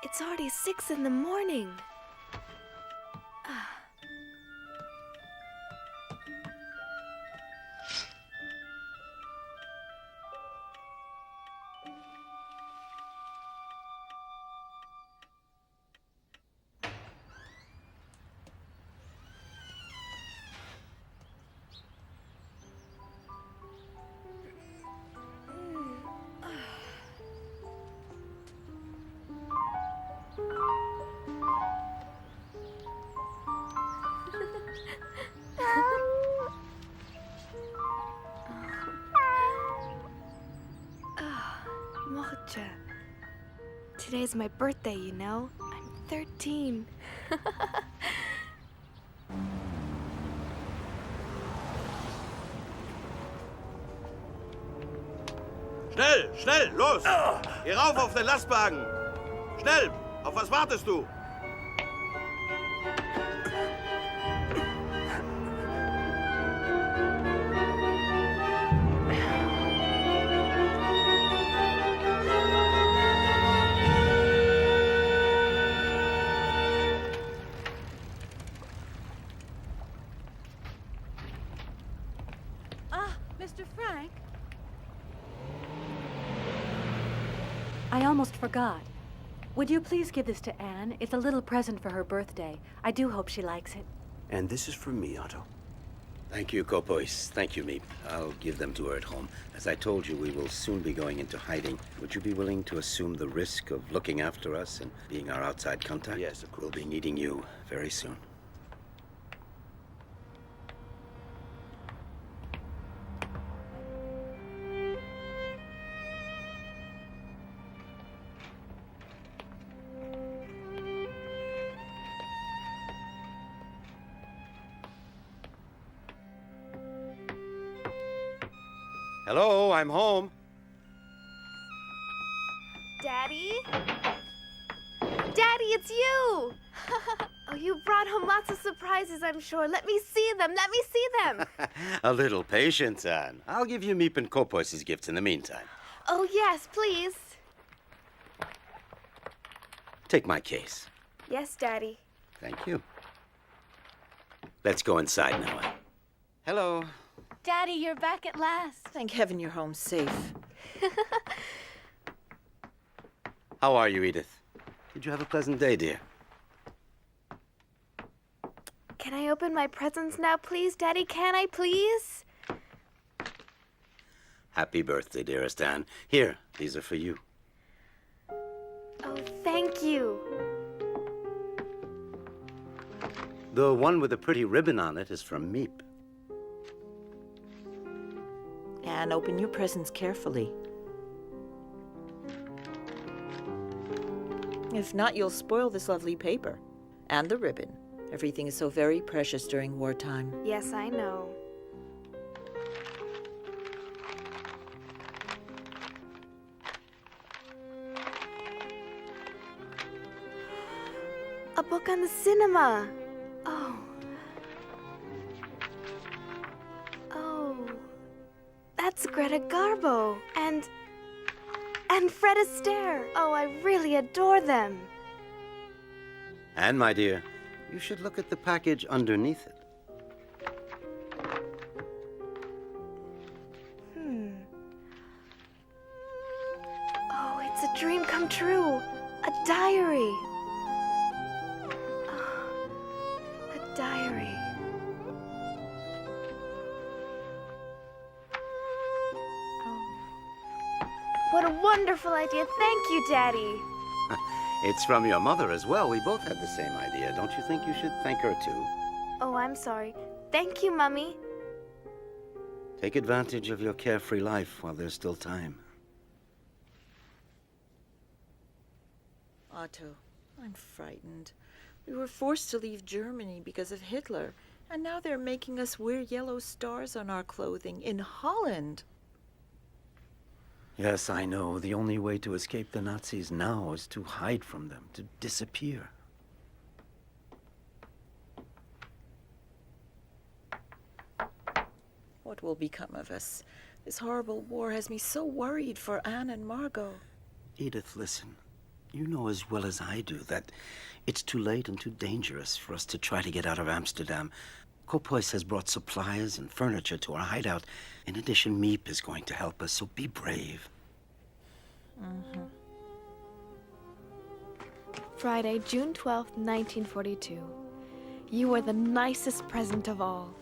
It's already 6 in the morning. Mocha. Today's my birthday, you know? I'm 13. Schnell, schnell, los! Geh rauf auf den Lastwagen! Schnell! Auf was wartest du? Mr. Frank? I almost forgot. Would you please give this to Anne? It's a little present for her birthday. I do hope she likes it. And this is from me, Otto. Thank you, Kopois. Thank you, Meep. I'll give them to her at home. As I told you, we will soon be going into hiding. Would you be willing to assume the risk of looking after us and being our outside contact? Yes, of course. We'll be needing you very soon. Hello, I'm home. Daddy? Daddy, it's you! Oh, you brought home lots of surprises, I'm sure. Let me see them. Let me see them. A little patience, Anne. I'll give you Meep and Kopois' gifts in the meantime. Oh, yes, please. Take my case. Yes, Daddy. Thank you. Let's go inside now, Anne. Hello. Daddy, you're back at last. Thank heaven you're home safe. How are you, Edith? Did you have a pleasant day, dear? Can I open my presents now, please, Daddy? Can I, please? Happy birthday, dearest Anne. Here, these are for you. Oh, thank you. The one with the pretty ribbon on it is from Meep. And open your presents carefully. If not, you'll spoil this lovely paper. And the ribbon. Everything is so very precious during wartime. Yes, I know. A book on the cinema. Oh. Oh. That's Greta Garbo. And Fred Astaire. Oh, I really adore them. Anne, my dear, you should look at the package underneath it. Oh, it's a dream come true. A diary. Oh, a diary. What a wonderful idea. Thank you, Daddy. It's from your mother as well. We both had the same idea. Don't you think you should thank her too? Oh, I'm sorry. Thank you, Mummy. Take advantage of your carefree life while there's still time. Otto, I'm frightened. We were forced to leave Germany because of Hitler, and now they're making us wear yellow stars on our clothing in Holland. Yes, I know. The only way to escape the Nazis now is to hide from them, to disappear. What will become of us? This horrible war has me so worried for Anne and Margot. Edith, listen. You know as well as I do that it's too late and too dangerous for us to try to get out of Amsterdam. Kopois has brought supplies and furniture to our hideout. In addition, Miep is going to help us, so be brave. Mm-hmm. Friday, June 12th, 1942. You are the nicest present of all.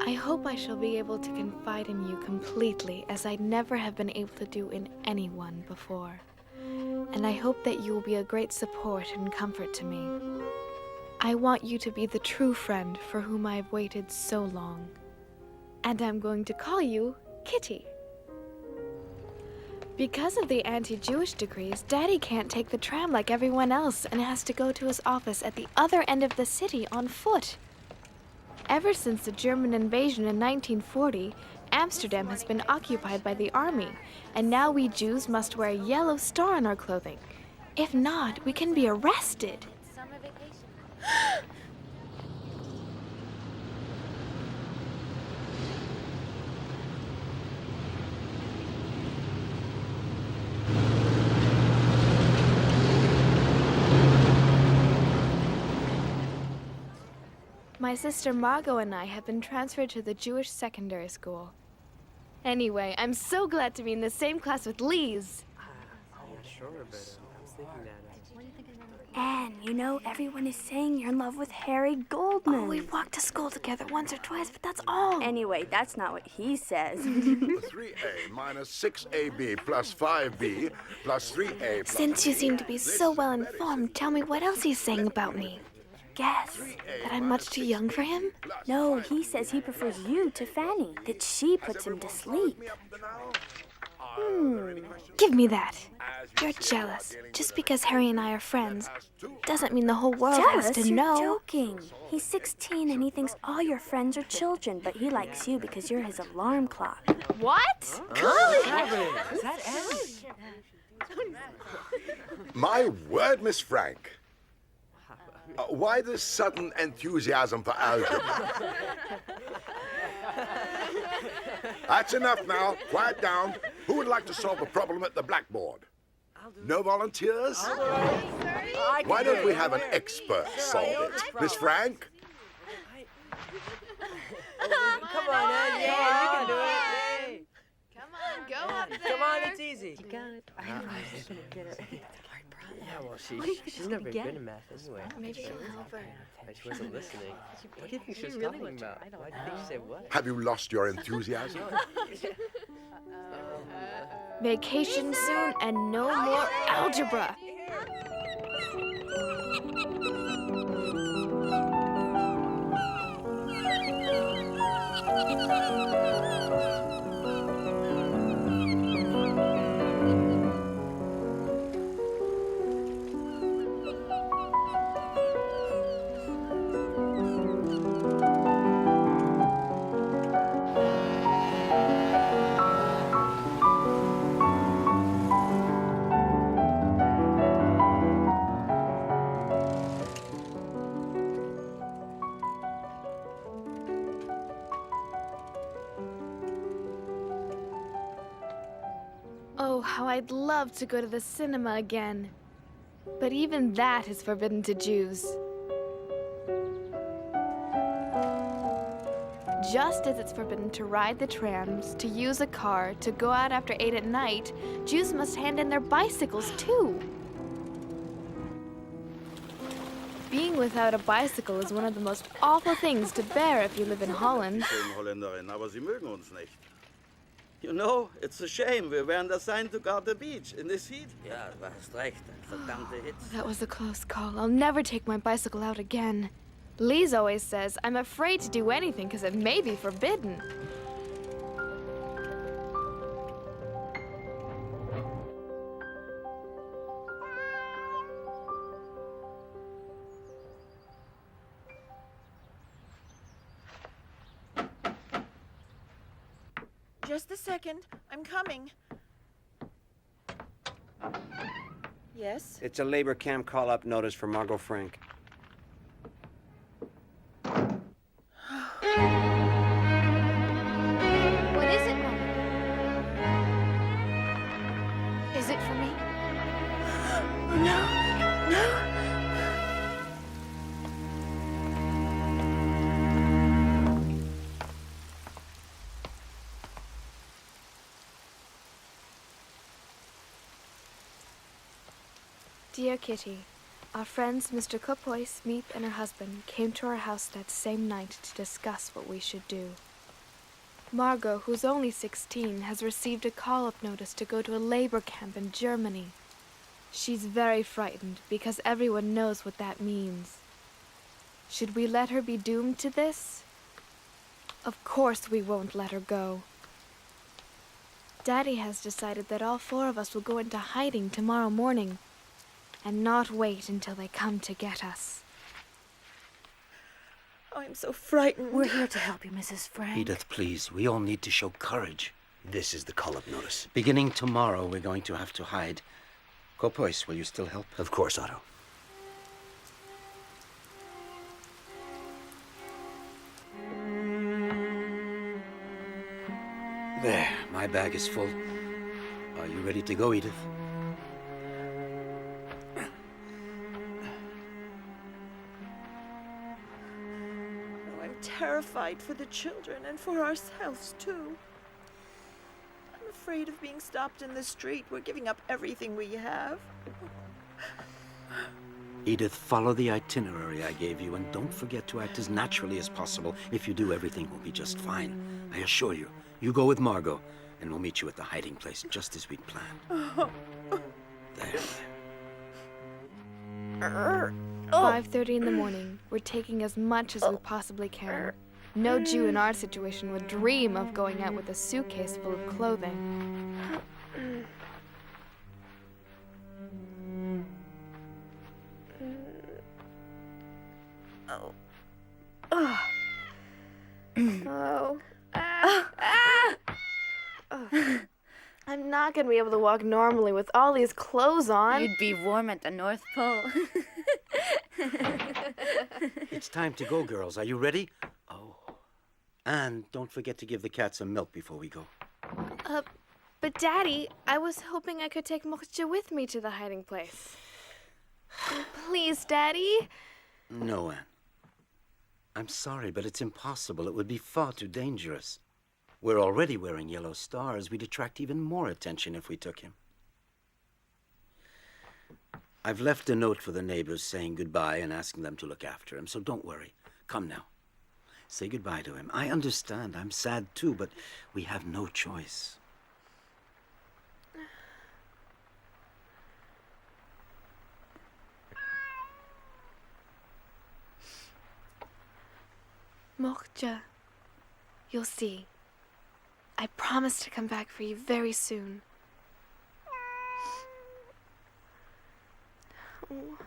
I hope I shall be able to confide in you completely, as I never have been able to do in anyone before. And I hope that you will be a great support and comfort to me. I want you to be the true friend for whom I have waited so long. And I'm going to call you Kitty. Because of the anti-Jewish decrees, Daddy can't take the tram like everyone else and has to go to his office at the other end of the city on foot. Ever since the German invasion in 1940, Amsterdam has been occupied by the army, and now we Jews must wear a yellow star on our clothing. If not, we can be arrested. Summer vacation. My sister Margot and I have been transferred to the Jewish secondary school. Anyway, I'm so glad to be in the same class with Lise. Anne, you know, everyone is saying you're in love with Harry Goldman. Oh, we've walked to school together once or twice, but that's all. Anyway, that's not what he says. 3A minus 6AB plus 5B plus 3A plus... Since you seem to be so well informed, tell me what else he's saying about me. Guess. That I'm much too young for him? No, he says he prefers you to Fanny, that she puts him to sleep. Give me that. You're jealous. Just because Harry and I are friends doesn't mean the whole world has Jealous? to You're know. joking. He's 16 and he thinks all your friends are children, but he likes you because you're his alarm clock. What? My word, Miss Frank. Why this sudden enthusiasm for algebra? That's enough now. Quiet down. Who would like to solve a problem at the blackboard? No volunteers? Why don't we have an expert solve it? Miss Frank? Come on, Ed. Yeah, you can do it. Come on, go up there. Come on, it's easy. You got it. I know she's gonna get it. Yeah, well, she's never been in math anyway. Maybe she'll help her. Like she wasn't listening. What do you think she was talking about? Why do you think she said what? Have you lost your enthusiasm? Vacation soon and no more algebra. Oh, how I'd love to go to the cinema again. But even that is forbidden to Jews. Just as it's forbidden to ride the trams, to use a car, to go out after 8 at night, Jews must hand in their bicycles too. Being without a bicycle is one of the most awful things to bear if you live in Holland. Schöne Holländerin, aber sie mögen uns nicht. You know, it's a shame. Wir wären assigned to guard the beach in this heat. Ja, du hast recht. Verdammte Hitze. That was a close call. I'll never take my bicycle out again. Lise always says I'm afraid to do anything because it may be forbidden. Just a second. I'm coming. Yes? It's a labor camp call-up notice for Margot Frank. for me? No. Dear Kitty, our friends Mr. Kopois, Meep, and her husband came to our house that same night to discuss what we should do. Margot, who's only 16, has received a call-up notice to go to a labor camp in Germany. She's very frightened because everyone knows what that means. Should we let her be doomed to this? Of course we won't let her go. Daddy has decided that all 4 of us will go into hiding tomorrow morning and not wait until they come to get us. Oh, I'm so frightened. We're here to help you, Mrs. Frank. Edith, please. We all need to show courage. This is the call-up notice. Beginning tomorrow, we're going to have to hide. Kopois, will you still help? Of course, Otto. There, my bag is full. Are you ready to go, Edith? Oh, I'm terrified for the children and for ourselves, too. I'm afraid of being stopped in the street. We're giving up everything we have. Edith, follow the itinerary I gave you, and don't forget to act as naturally as possible. If you do, everything will be just fine. I assure you. You go with Margot, and we'll meet you at the hiding place, just as we'd planned. There. 5:30 in the morning. We're taking as much as we possibly can. No Jew in our situation would dream of going out with a suitcase full of clothing. I'm not gonna be able to walk normally with all these clothes on. You'd be warm at the North Pole. It's time to go, girls. Are you ready? Oh. And don't forget to give the cat some milk before we go. But Daddy, I was hoping I could take Moksha with me to the hiding place. Please, Daddy. No, Anne. I'm sorry, but it's impossible. It would be far too dangerous. We're already wearing yellow stars. We'd attract even more attention if we took him. I've left a note for the neighbors saying goodbye and asking them to look after him, so don't worry. Come now. Say goodbye to him. I understand. I'm sad too, but we have no choice. Moksha, you'll see. I promise to come back for you very soon. Oh.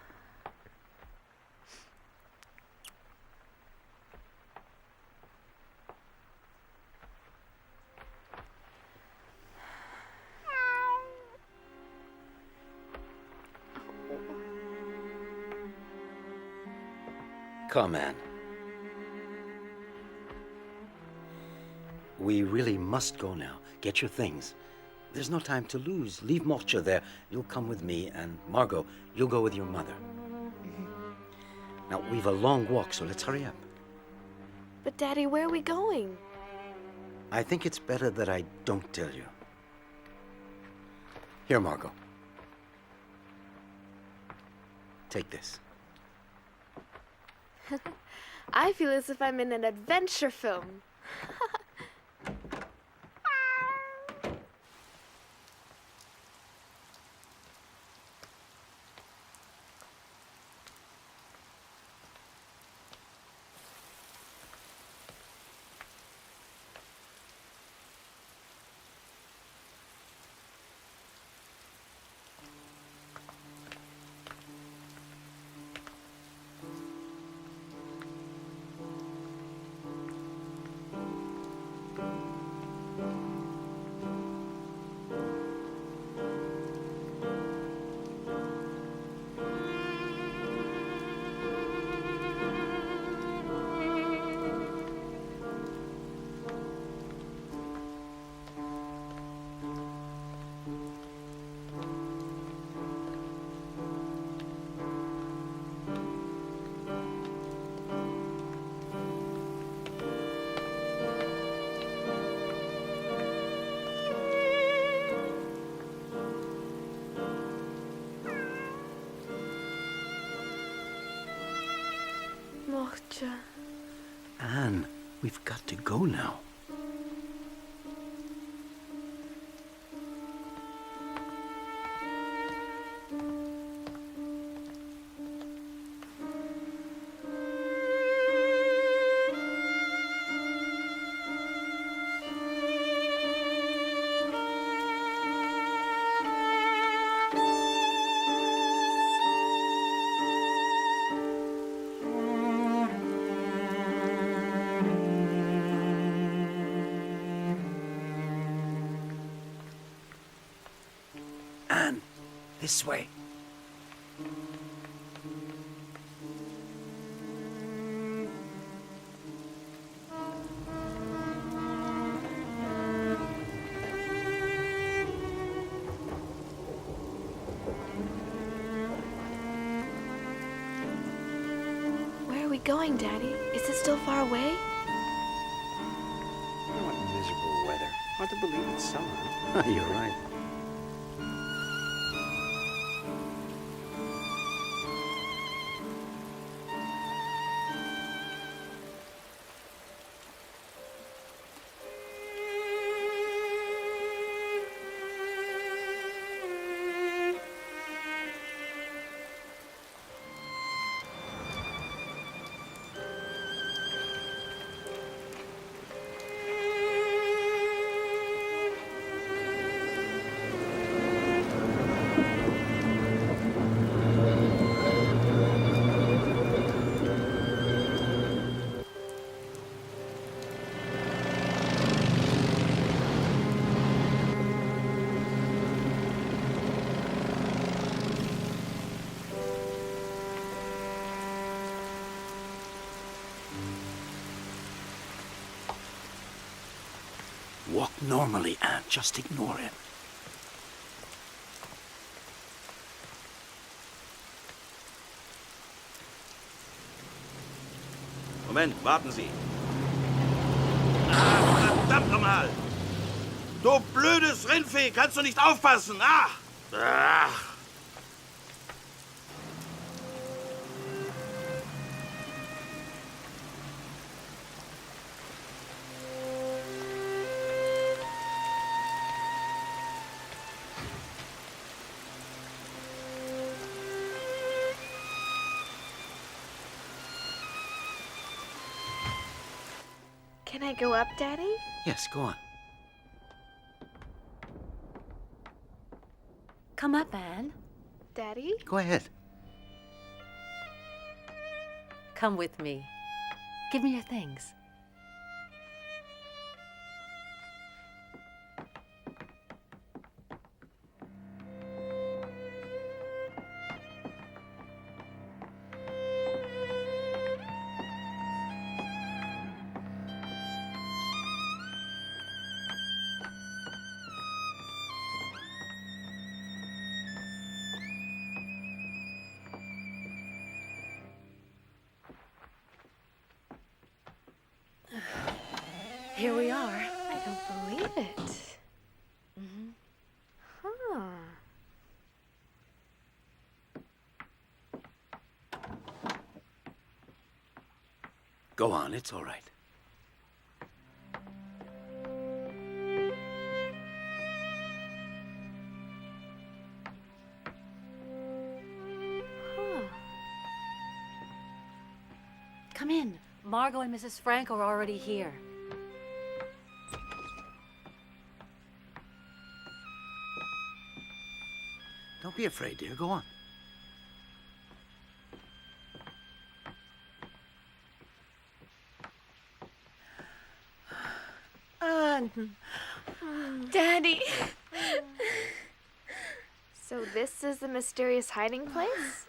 Come, Anne. We really must go now. Get your things. There's no time to lose. Leave Moksha there. You'll come with me, and Margot, you'll go with your mother. Now, we've a long walk, so let's hurry up. But Daddy, where are we going? I think it's better that I don't tell you. Here, Margot. Take this. I feel as if I'm in an adventure film. mochte. Anne, we've got to go now. Anne, this way. Where are we going, Daddy? Is it still far away? What miserable weather. Hard to believe it's summer. You're right. Walk normally, Anne. Just ignore him. Moment, warten Sie. Ah, verdammt nochmal! Du blödes Rindvieh, kannst du nicht aufpassen? Ach! Ach! Can I go up, Daddy? Yes, go on. Come up, Anne. Daddy? Go ahead. Come with me. Give me your things. Here we are. I don't believe it. Huh. Go on, it's all right. Huh. Come in. Margot and Mrs. Frank are already here. Don't be afraid, dear. Go on. Anne. Daddy! So this is the mysterious hiding place?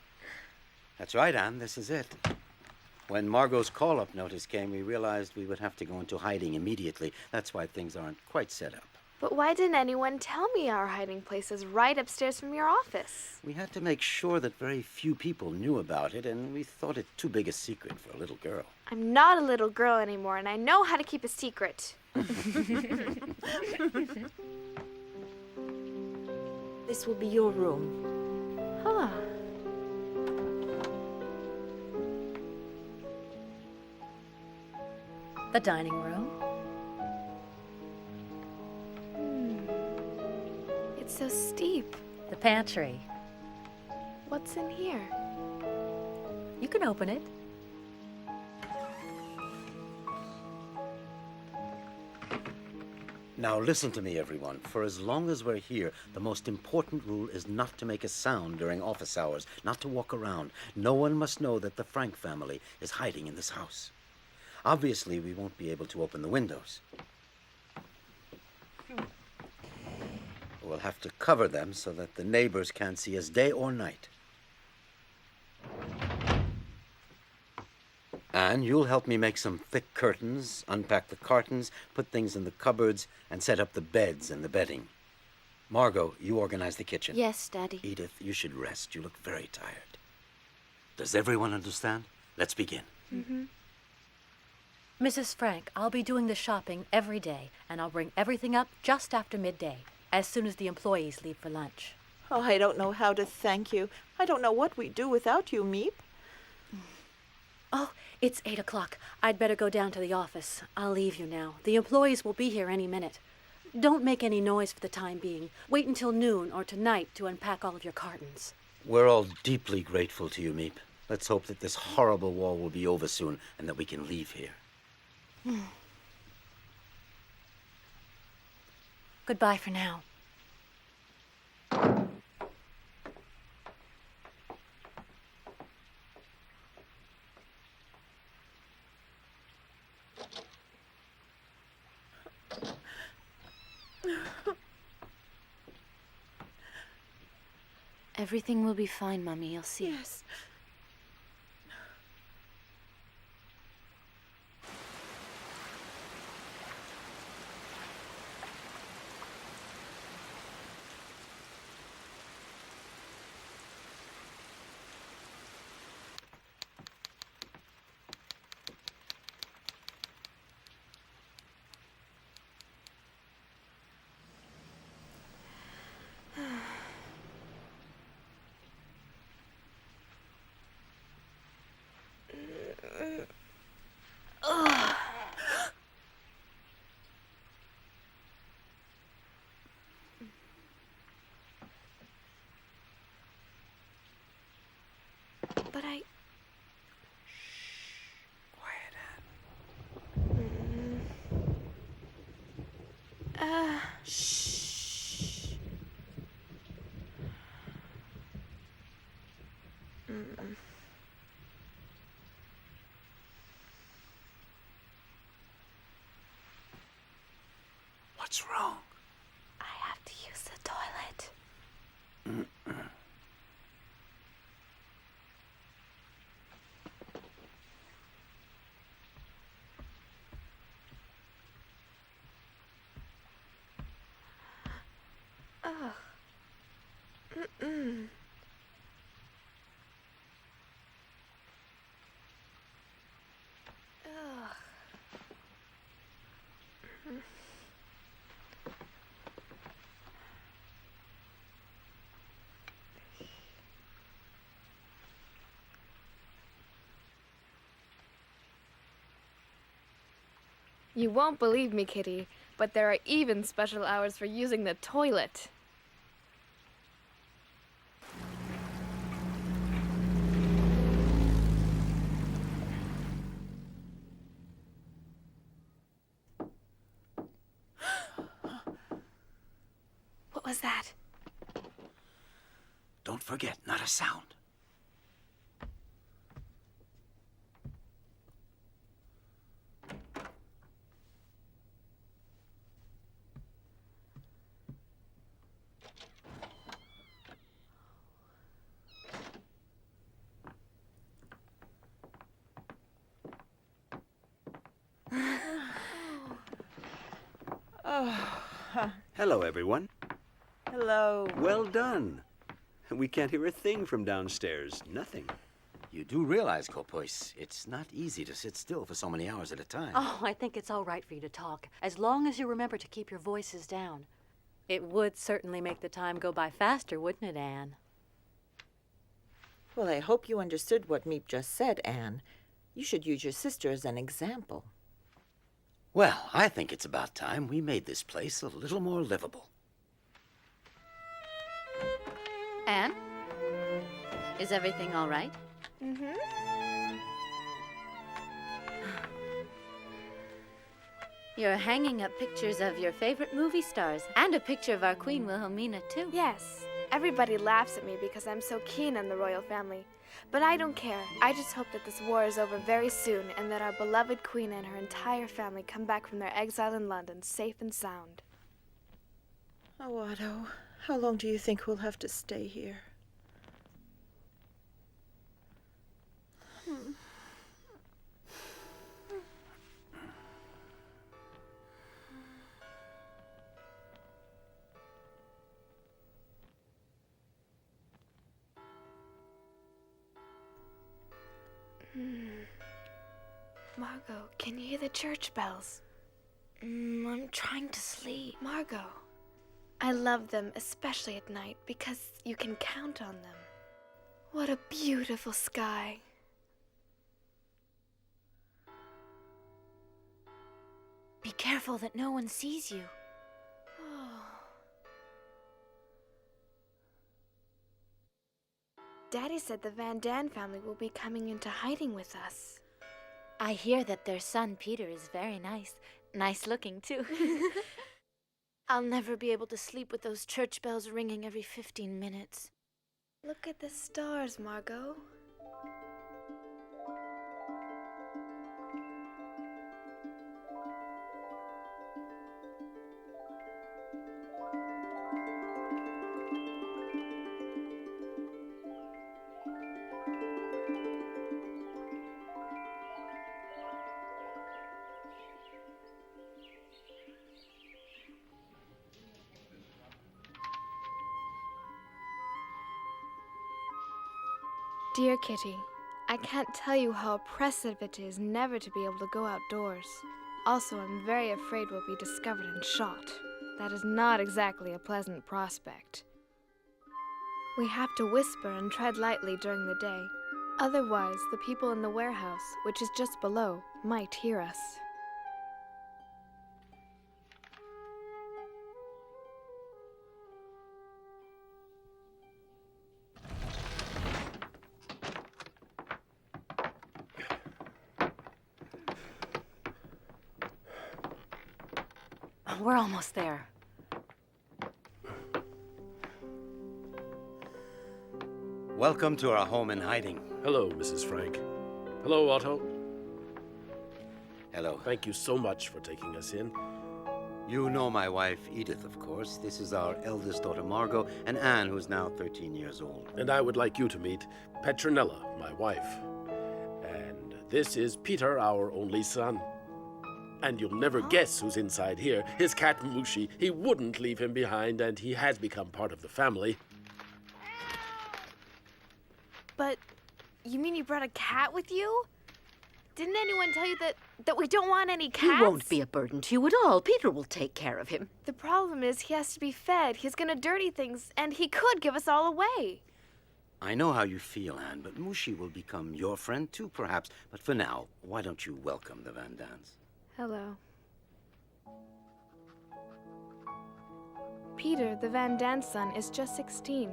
That's right, Anne. This is it. When Margot's call-up notice came, we realized we would have to go into hiding immediately. That's why things aren't quite set up. But why didn't anyone tell me our hiding place is right upstairs from your office? We had to make sure that very few people knew about it, and we thought it too big a secret for a little girl. I'm not a little girl anymore, and I know how to keep a secret. This will be your room. Huh. The dining room. It's so steep. The pantry. What's in here? You can open it. Now listen to me, everyone. For as long as we're here, the most important rule is not to make a sound during office hours, not to walk around. No one must know that the Frank family is hiding in this house. Obviously, we won't be able to open the windows. We'll have to cover them so that the neighbors can't see us day or night. Anne, you'll help me make some thick curtains, unpack the cartons, put things in the cupboards, and set up the beds and the bedding. Margot, you organize the kitchen. Yes, Daddy. Edith, you should rest. You look very tired. Does everyone understand? Let's begin. Mrs. Frank, I'll be doing the shopping every day, and I'll bring everything up just after midday, as soon as the employees leave for lunch. Oh, I don't know how to thank you. I don't know what we'd do without you, Meep. Oh, it's 8 o'clock. I'd better go down to the office. I'll leave you now. The employees will be here any minute. Don't make any noise for the time being. Wait until noon or tonight to unpack all of your cartons. We're all deeply grateful to you, Meep. Let's hope that this horrible war will be over soon and that we can leave here. Goodbye for now. Everything will be fine, Mommy. You'll see. Yes. But I... Quiet, Anne. Shh. What's wrong? I have to use the toilet. Ugh. Mm-mm. Ugh. You won't believe me, Kitty, but there are even special hours for using the toilet. What was that? Don't forget, not a sound. Hello, everyone. Hello. Well done. We can't hear a thing from downstairs. Nothing. You do realize, Kopois, it's not easy to sit still for so many hours at a time. Oh, I think it's all right for you to talk, as long as you remember to keep your voices down. It would certainly make the time go by faster, wouldn't it, Anne? Well, I hope you understood what Meep just said, Anne. You should use your sister as an example. Well, I think it's about time we made this place a little more livable. Anne? Is everything all right? Mm-hmm. You're hanging up pictures of your favorite movie stars and a picture of our Queen Wilhelmina, too. Yes. Everybody laughs at me because I'm so keen on the royal family. But I don't care. I just hope that this war is over very soon and that our beloved queen and her entire family come back from their exile in London safe and sound. Oh, Otto, how long do you think we'll have to stay here? Margot, can you hear the church bells? I'm trying to sleep. Margot, I love them, especially at night, because you can count on them. What a beautiful sky. Be careful that no one sees you. Daddy said the Van Daan family will be coming into hiding with us. I hear that their son Peter is very nice. Nice looking, too. I'll never be able to sleep with those church bells ringing every 15 minutes. Look at the stars, Margot. Dear Kitty, I can't tell you how oppressive it is never to be able to go outdoors. Also, I'm very afraid we'll be discovered and shot. That is not exactly a pleasant prospect. We have to whisper and tread lightly during the day. Otherwise, the people in the warehouse, which is just below, might hear us. We're almost there. Welcome to our home in hiding. Hello, Mrs. Frank. Hello, Otto. Hello. Thank you so much for taking us in. You know my wife, Edith, of course. This is our eldest daughter, Margot, and Anne, who's now 13 years old. And I would like you to meet Petronella, my wife. And this is Peter, our only son. And you'll never guess who's inside here. His cat, Mushi. He wouldn't leave him behind, and he has become part of the family. But you mean you brought a cat with you? Didn't anyone tell you that we don't want any cats? He won't be a burden to you at all. Peter will take care of him. The problem is he has to be fed. He's gonna dirty things, and he could give us all away. I know how you feel, Anne, but Mushi will become your friend too, perhaps. But for now, why don't you welcome the Van Daans? Hello. Peter, the Van Daan son, is just 16.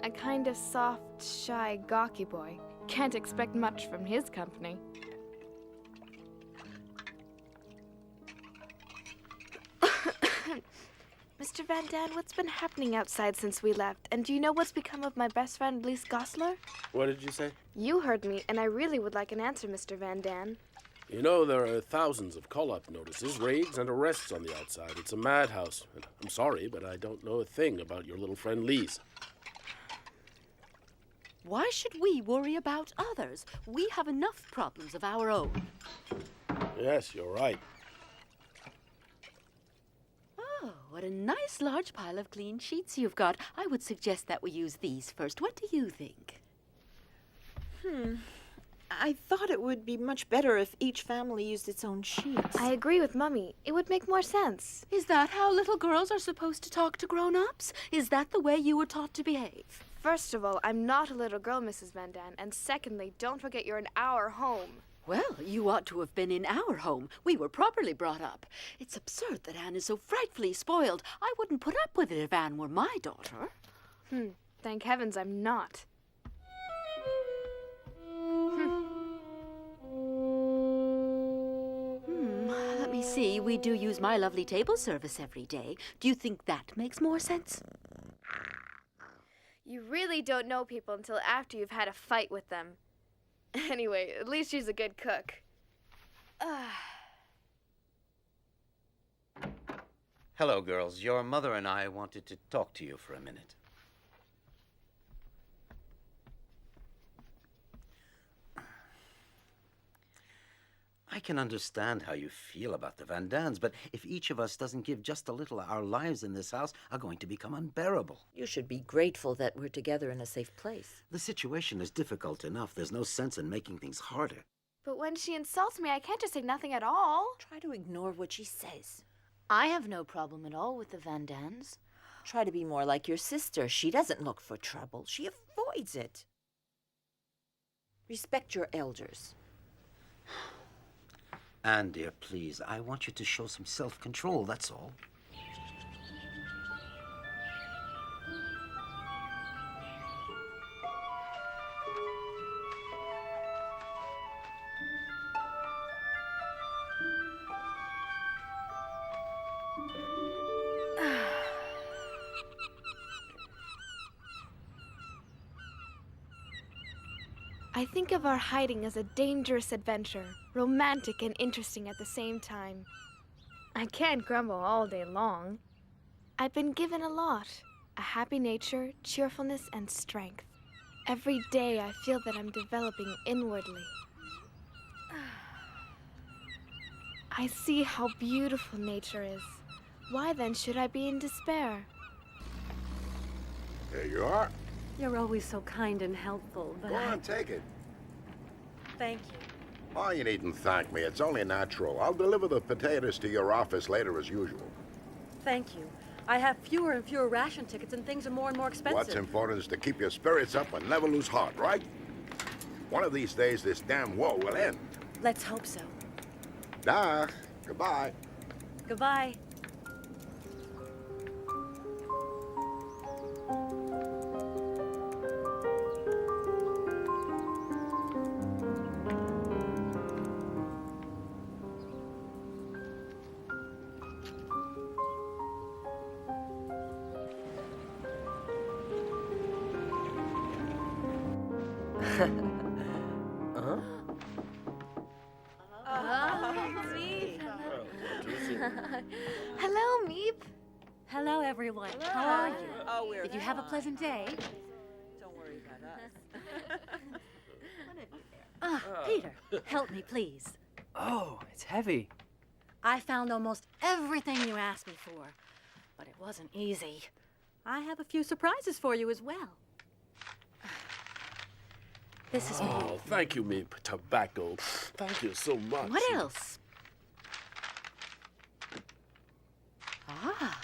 A kind of soft, shy, gawky boy. Can't expect much from his company. Mr. Van Daan, what's been happening outside since we left? And do you know what's become of my best friend, Lise Goslar? What did you say? You heard me, and I really would like an answer, Mr. Van Daan. You know, there are thousands of call-up notices, raids, and arrests on the outside. It's a madhouse. And I'm sorry, but I don't know a thing about your little friend Lise. Why should we worry about others? We have enough problems of our own. Yes, you're right. Oh, what a nice large pile of clean sheets you've got. I would suggest that we use these first. What do you think? I thought it would be much better if each family used its own sheets. I agree with Mummy. It would make more sense. Is that how little girls are supposed to talk to grown-ups? Is that the way you were taught to behave? First of all, I'm not a little girl, Mrs. Van Daan. And secondly, don't forget you're an hour home. Well, you ought to have been in our home. We were properly brought up. It's absurd that Anne is so frightfully spoiled. I wouldn't put up with it if Anne were my daughter. Thank heavens I'm not. Let me see. We do use my lovely table service every day. Do you think that makes more sense? You really don't know people until after you've had a fight with them. Anyway, at least she's a good cook. Hello, girls. Your mother and I wanted to talk to you for a minute. I can understand how you feel about the Van Dans, but if each of us doesn't give just a little, our lives in this house are going to become unbearable. You should be grateful that we're together in a safe place. The situation is difficult enough. There's no sense in making things harder. But when she insults me, I can't just say nothing at all. Try to ignore what she says. I have no problem at all with the Van Dans. Try to be more like your sister. She doesn't look for trouble. She avoids it. Respect your elders. Anne, dear, please, I want you to show some self-control, that's all. I think of our hiding as a dangerous adventure, romantic and interesting at the same time. I can't grumble all day long. I've been given a lot. A happy nature, cheerfulness, and strength. Every day I feel that I'm developing inwardly. I see how beautiful nature is. Why then should I be in despair? Here you are. You're always so kind and helpful, but Go on, take it. Thank you. Oh, you needn't thank me. It's only natural. I'll deliver the potatoes to your office later as usual. Thank you. I have fewer and fewer ration tickets and things are more and more expensive. What's important is to keep your spirits up and never lose heart, right? One of these days, this damn war will end. Let's hope so. Dag. Goodbye. Goodbye. Hello, Meep. Hello, everyone. How are you? Oh, we're Did you have a pleasant day? Don't worry about us. Peter, help me, please. Oh, it's heavy. I found almost everything you asked me for, but it wasn't easy. I have a few surprises for you as well. This is Oh, thank you, Meep. Tobacco. Thank you so much. What else? Ah,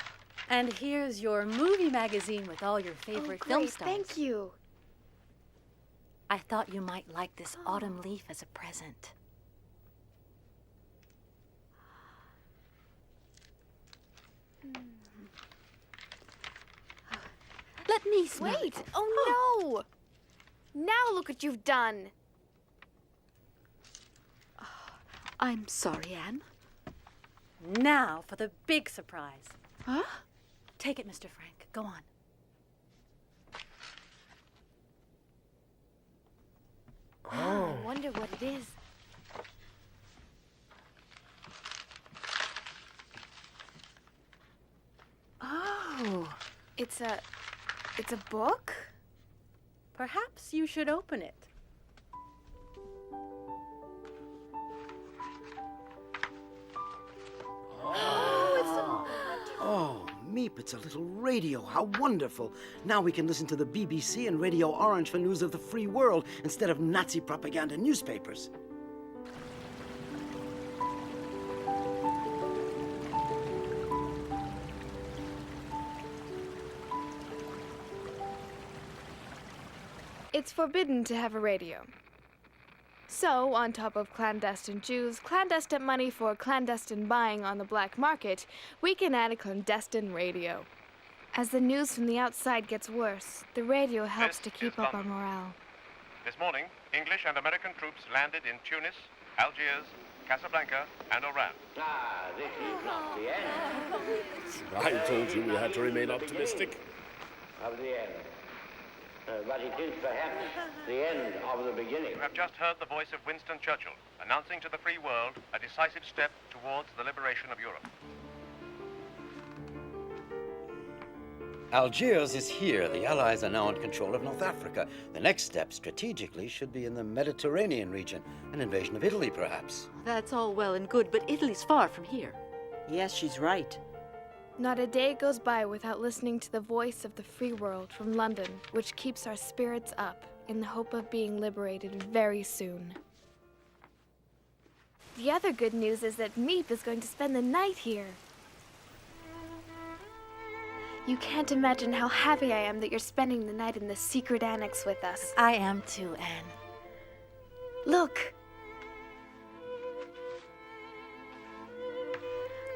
and here's your movie magazine with all your favorite film Great, stars. thank you. I thought you might like this autumn leaf as a present. Let me smell Wait. it. Oh, no. Now look what you've done. I'm sorry, Anne. Now for the big surprise. Huh? Take it, Mr. Frank. Go on. I wonder what it is. Oh. It's a book? Perhaps you should open it. Oh, Meep, it's a little radio. How wonderful. Now we can listen to the BBC and Radio Orange for news of the free world instead of Nazi propaganda newspapers. It's forbidden to have a radio. So, on top of clandestine Jews, clandestine money for clandestine buying on the black market, we can add a clandestine radio. As the news from the outside gets worse, the radio helps to keep up our morale. This morning, English and American troops landed in Tunis, Algiers, Casablanca, and Oran. This is not the end. I told you we had to remain optimistic. Of the end. But it is perhaps the end of the beginning. You have just heard the voice of Winston Churchill, announcing to the free world a decisive step towards the liberation of Europe. Algiers is here. The Allies are now in control of North Africa. The next step, strategically, should be in the Mediterranean region. An invasion of Italy, perhaps. That's all well and good, but Italy's far from here. Yes, she's right. Not a day goes by without listening to the voice of the free world from London, which keeps our spirits up in the hope of being liberated very soon. The other good news is that Meep is going to spend the night here. You can't imagine how happy I am that you're spending the night in the secret annex with us. I am too, Anne. Look!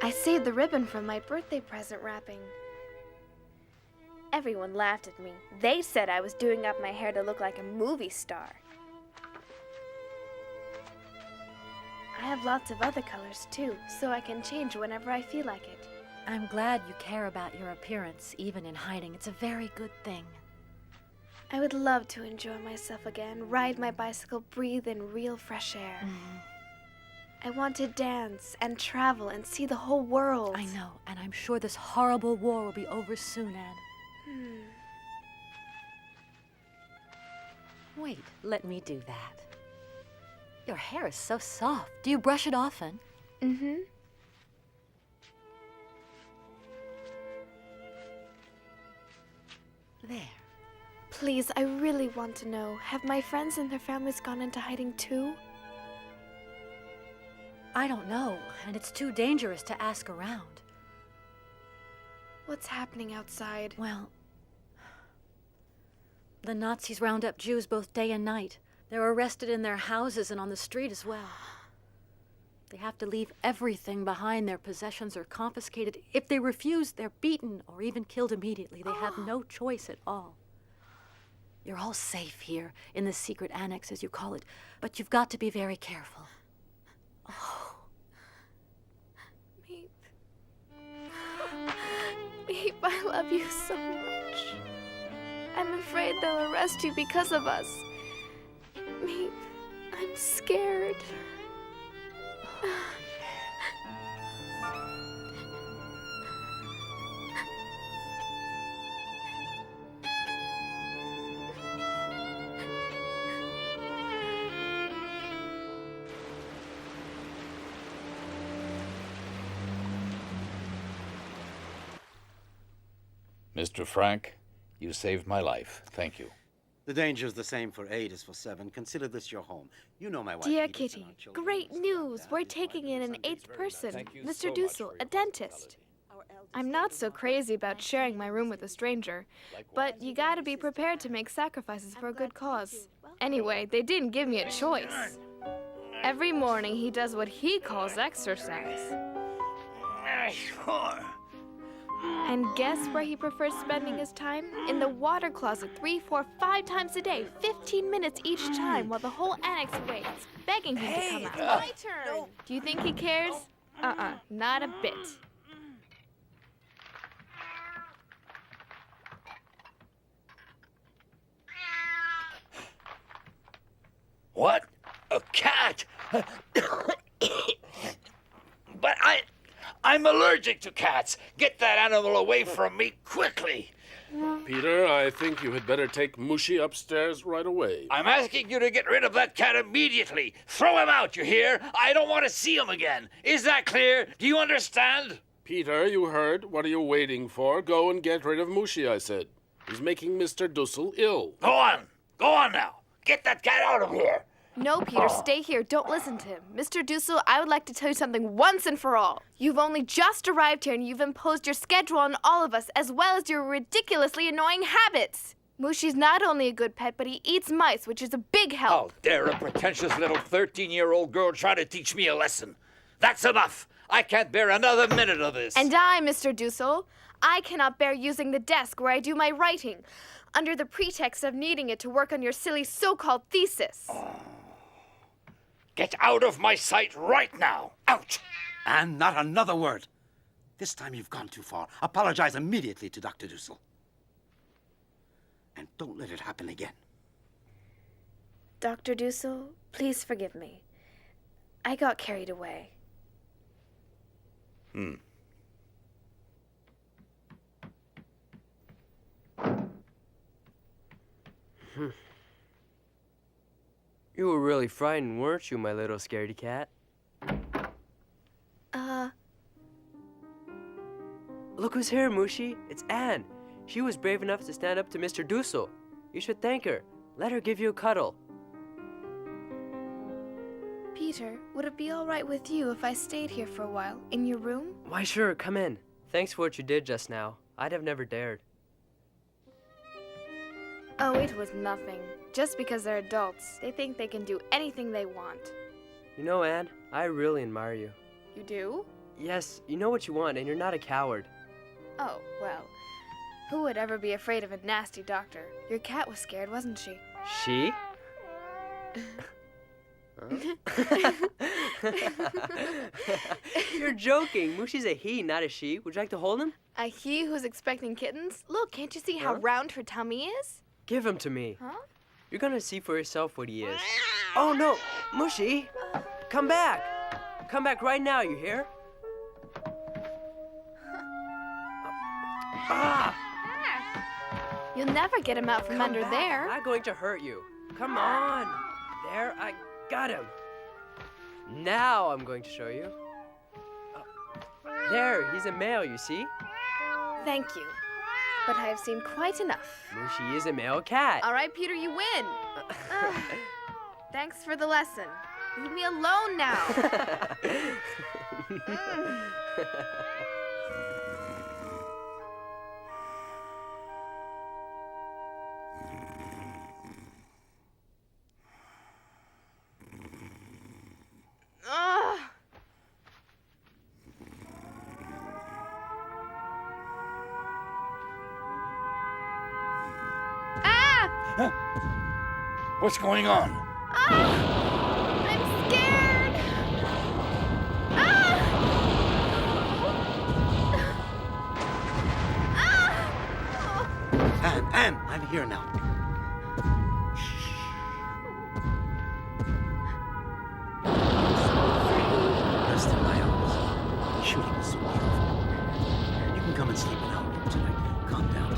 I saved the ribbon from my birthday present wrapping. Everyone laughed at me. They said I was doing up my hair to look like a movie star. I have lots of other colors too, so I can change whenever I feel like it. I'm glad you care about your appearance, even in hiding. It's a very good thing. I would love to enjoy myself again, ride my bicycle, breathe in real fresh air. I want to dance and travel and see the whole world. I know, and I'm sure this horrible war will be over soon, Anne. Wait, let me do that. Your hair is so soft. Do you brush it often? Mm-hmm. There. Please, I really want to know, have my friends and their families gone into hiding too? I don't know, and it's too dangerous to ask around. What's happening outside? Well, the Nazis round up Jews both day and night. They're arrested in their houses and on the street as well. They have to leave everything behind. Their possessions are confiscated. If they refuse, they're beaten or even killed immediately. They have no choice at all. You're all safe here, in the secret annex, as you call it, but you've got to be very careful. Oh. Meep. Meep, I love you so much. I'm afraid they'll arrest you because of us. Meep, I'm scared. Mr. Frank, you saved my life. Thank you. The danger's the same for 8 as for 7. Consider this your home. You know my wife. Dear Edith, and Kitty, our children. great news! We're taking in an 8th person, Mr. Dussel, a dentist. I'm not so crazy about sharing my room with a stranger, but you gotta be prepared to make sacrifices for a good cause. Anyway, they didn't give me a choice. Every morning he does what he calls exercise. And guess where he prefers spending his time? In the water closet 3, 4, 5 times a day, 15 minutes each time, while the whole annex waits, begging him to come out. My turn! Do you think he cares? Not a bit. What? A cat? But I'm allergic to cats. Get that animal away from me quickly. Peter, I think you had better take Mushi upstairs right away. I'm asking you to get rid of that cat immediately. Throw him out, you hear? I don't want to see him again. Is that clear? Do you understand? Peter, you heard. What are you waiting for? Go and get rid of Mushi, I said. He's making Mr. Dussel ill. Go on. Go on now. Get that cat out of here. No, Peter, stay here. Don't listen to him. Mr. Dussel, I would like to tell you something once and for all. You've only just arrived here and you've imposed your schedule on all of us, as well as your ridiculously annoying habits. Mushi's not only a good pet, but he eats mice, which is a big help. How dare a pretentious little 13-year-old girl try to teach me a lesson? That's enough. I can't bear another minute of this. And I, Mr. Dussel, I cannot bear using the desk where I do my writing, under the pretext of needing it to work on your silly so-called thesis. Get out of my sight right now. Out! And not another word. This time you've gone too far. Apologize immediately to Dr. Dussel. And don't let it happen again. Dr. Dussel, please forgive me. I got carried away. You were really frightened, weren't you, my little scaredy cat? Look who's here, Mushi. It's Anne. She was brave enough to stand up to Mr. Dussel. You should thank her. Let her give you a cuddle. Peter, would it be all right with you if I stayed here for a while, in your room? Why, sure, come in. Thanks for what you did just now. I'd have never dared. Oh, it was nothing. Just because they're adults, they think they can do anything they want. You know, Anne, I really admire you. You do? Yes, you know what you want, and you're not a coward. Oh, well, who would ever be afraid of a nasty doctor? Your cat was scared, wasn't she? She? You're joking. Mushi's a he, not a she. Would you like to hold him? A he who's expecting kittens? Look, can't you see how round her tummy is? Give him to me. Huh? You're gonna see for yourself what he is. Oh no, Mushi! Come back! Come back right now, you hear? You'll never get him out from under there. I'm not going to hurt you. Come on. There, I got him. Now I'm going to show you. There, he's a male, you see? Thank you. But I have seen quite enough. Mushi is a male cat. All right, Peter, you win. Thanks for the lesson. Leave me alone now. What's going on? I'm scared. Anne, I'm here now. Rest in my arms. Shooting is so beautiful. You can come and sleep in our room tonight. Calm down.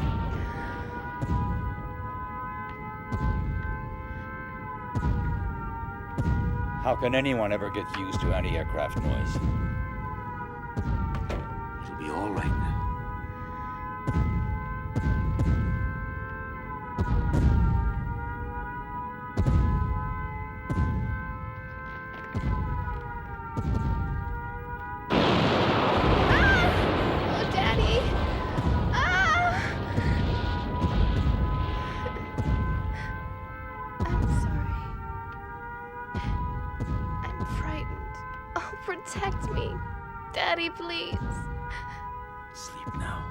How can anyone ever get used to anti-aircraft noise? It'll be all right now. Oh, Daddy. I'm sorry. I'm frightened. Oh, protect me. Daddy, please. Sleep now.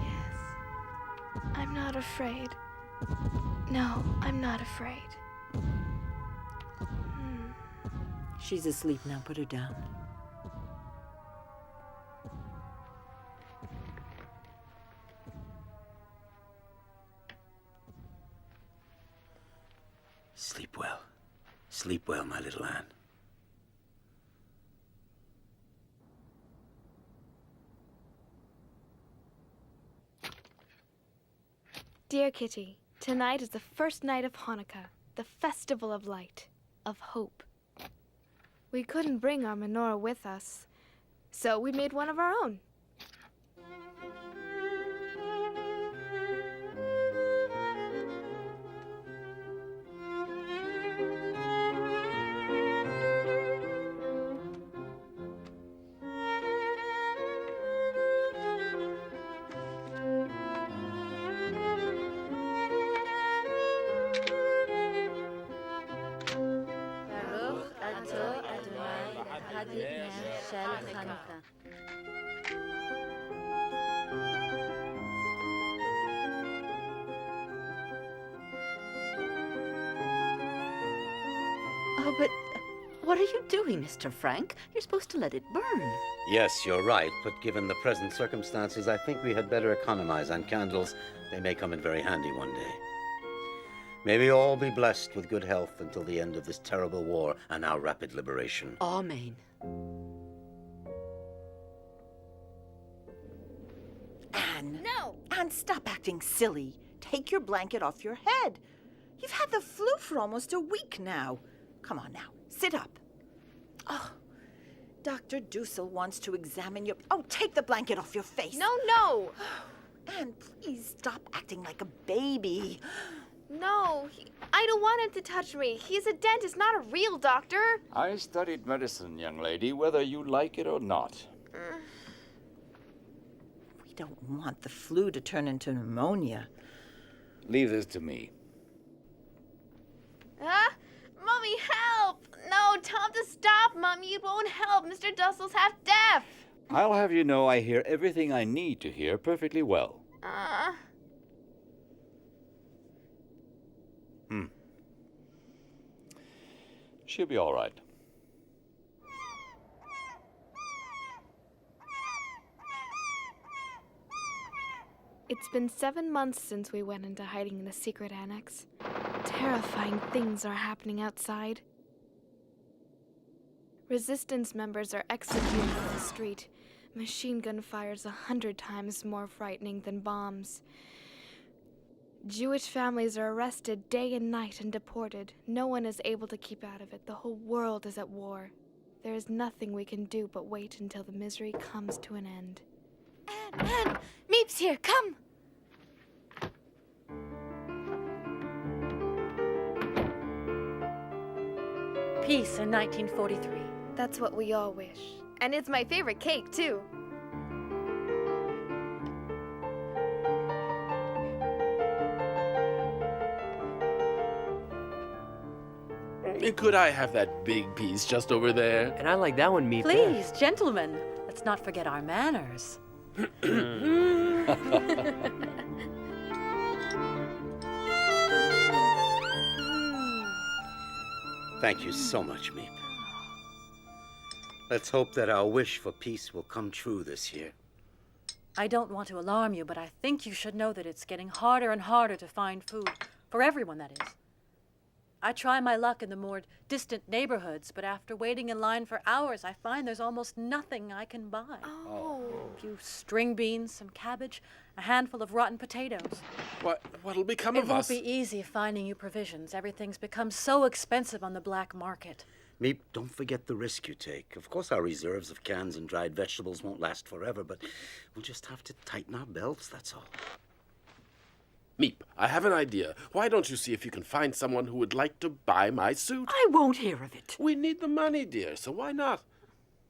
Yes. I'm not afraid. No, I'm not afraid. She's asleep now. Put her down. Sleep well. Sleep well, my little Anne. Dear Kitty, tonight is the first night of Hanukkah, the festival of light, of hope. We couldn't bring our menorah with us, so we made one of our own. Oh, but what are you doing, Mr. Frank? You're supposed to let it burn. Yes, you're right, but given the present circumstances, I think we had better economize on candles. They may come in very handy one day. May we all be blessed with good health until the end of this terrible war and our rapid liberation. Amen. Anne! No! Anne, stop acting silly. Take your blanket off your head. You've had the flu for almost a week now. Come on now, sit up. Oh, Dr. Dussel wants to examine your... Oh, take the blanket off your face. No! Anne, please stop acting like a baby. No, I don't want him to touch me. He's a dentist, not a real doctor. I studied medicine, young lady, whether you like it or not. We don't want the flu to turn into pneumonia. Leave this to me. Mommy, help! No, tell him to stop, Mommy. It won't help. Mr. Dussel's half deaf. I'll have you know I hear everything I need to hear perfectly well. She'll be all right. It's been 7 months since we went into hiding in the secret annex. Terrifying things are happening outside. Resistance members are executed on the street. Machine gun fire's 100 times more frightening than bombs. Jewish families are arrested day and night and deported. No one is able to keep out of it. The whole world is at war. There is nothing we can do but wait until the misery comes to an end. Anne, Meep's here, come! Peace in 1943. That's what we all wish. And it's my favorite cake, too. Could I have that big piece just over there? And I like that one, Meep. Please, gentlemen, let's not forget our manners. Thank you so much, Meep. Let's hope that our wish for peace will come true this year. I don't want to alarm you, but I think you should know that it's getting harder and harder to find food. For everyone, that is. I try my luck in the more distant neighborhoods, but after waiting in line for hours, I find there's almost nothing I can buy. A few string beans, some cabbage, a handful of rotten potatoes. What'll become It of won't us? be easy finding you provisions. Everything's become so expensive on the black market. Meep, don't forget the risk you take. Of course, our reserves of cans and dried vegetables won't last forever, but we'll just have to tighten our belts, that's all. Meep, I have an idea. Why don't you see if you can find someone who would like to buy my suit? I won't hear of it. We need the money, dear, so why not?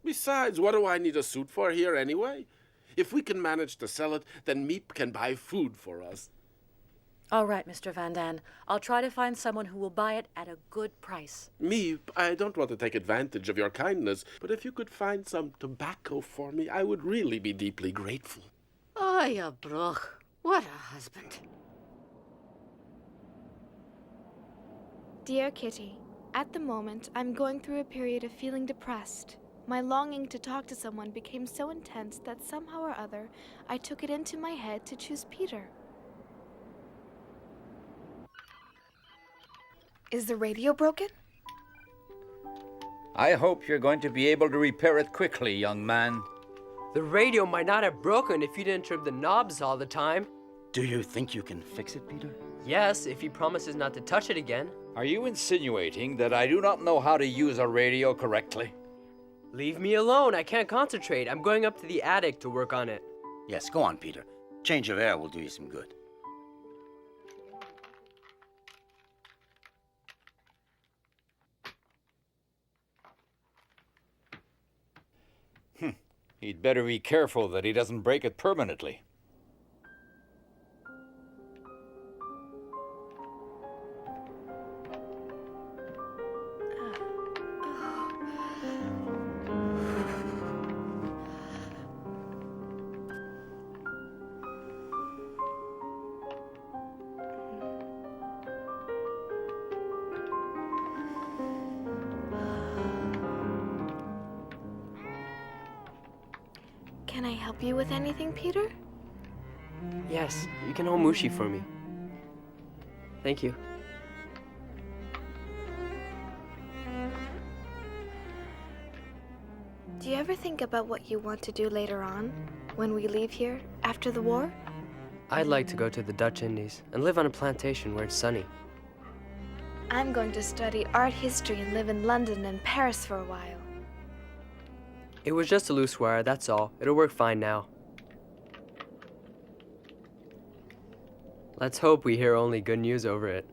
Besides, what do I need a suit for here anyway? If we can manage to sell it, then Meep can buy food for us. All right, Mr. Van Dan. I'll try to find someone who will buy it at a good price. Meep, I don't want to take advantage of your kindness, but if you could find some tobacco for me, I would really be deeply grateful. Oh, you broch. What a husband. Dear Kitty, at the moment, I'm going through a period of feeling depressed. My longing to talk to someone became so intense that somehow or other, I took it into my head to choose Peter. Is the radio broken? I hope you're going to be able to repair it quickly, young man. The radio might not have broken if you didn't trim the knobs all the time. Do you think you can fix it, Peter? Yes, if he promises not to touch it again. Are you insinuating that I do not know how to use a radio correctly? Leave me alone. I can't concentrate. I'm going up to the attic to work on it. Yes, go on, Peter. Change of air will do you some good. He'd better be careful that he doesn't break it permanently. help you with anything, Peter? Yes, you can hold Mushi for me. Thank you. Do you ever think about what you want to do later on, when we leave here, after the war? I'd like to go to the Dutch Indies and live on a plantation where it's sunny. I'm going to study art history and live in London and Paris for a while. It was just a loose wire, that's all. It'll work fine now. Let's hope we hear only good news over it.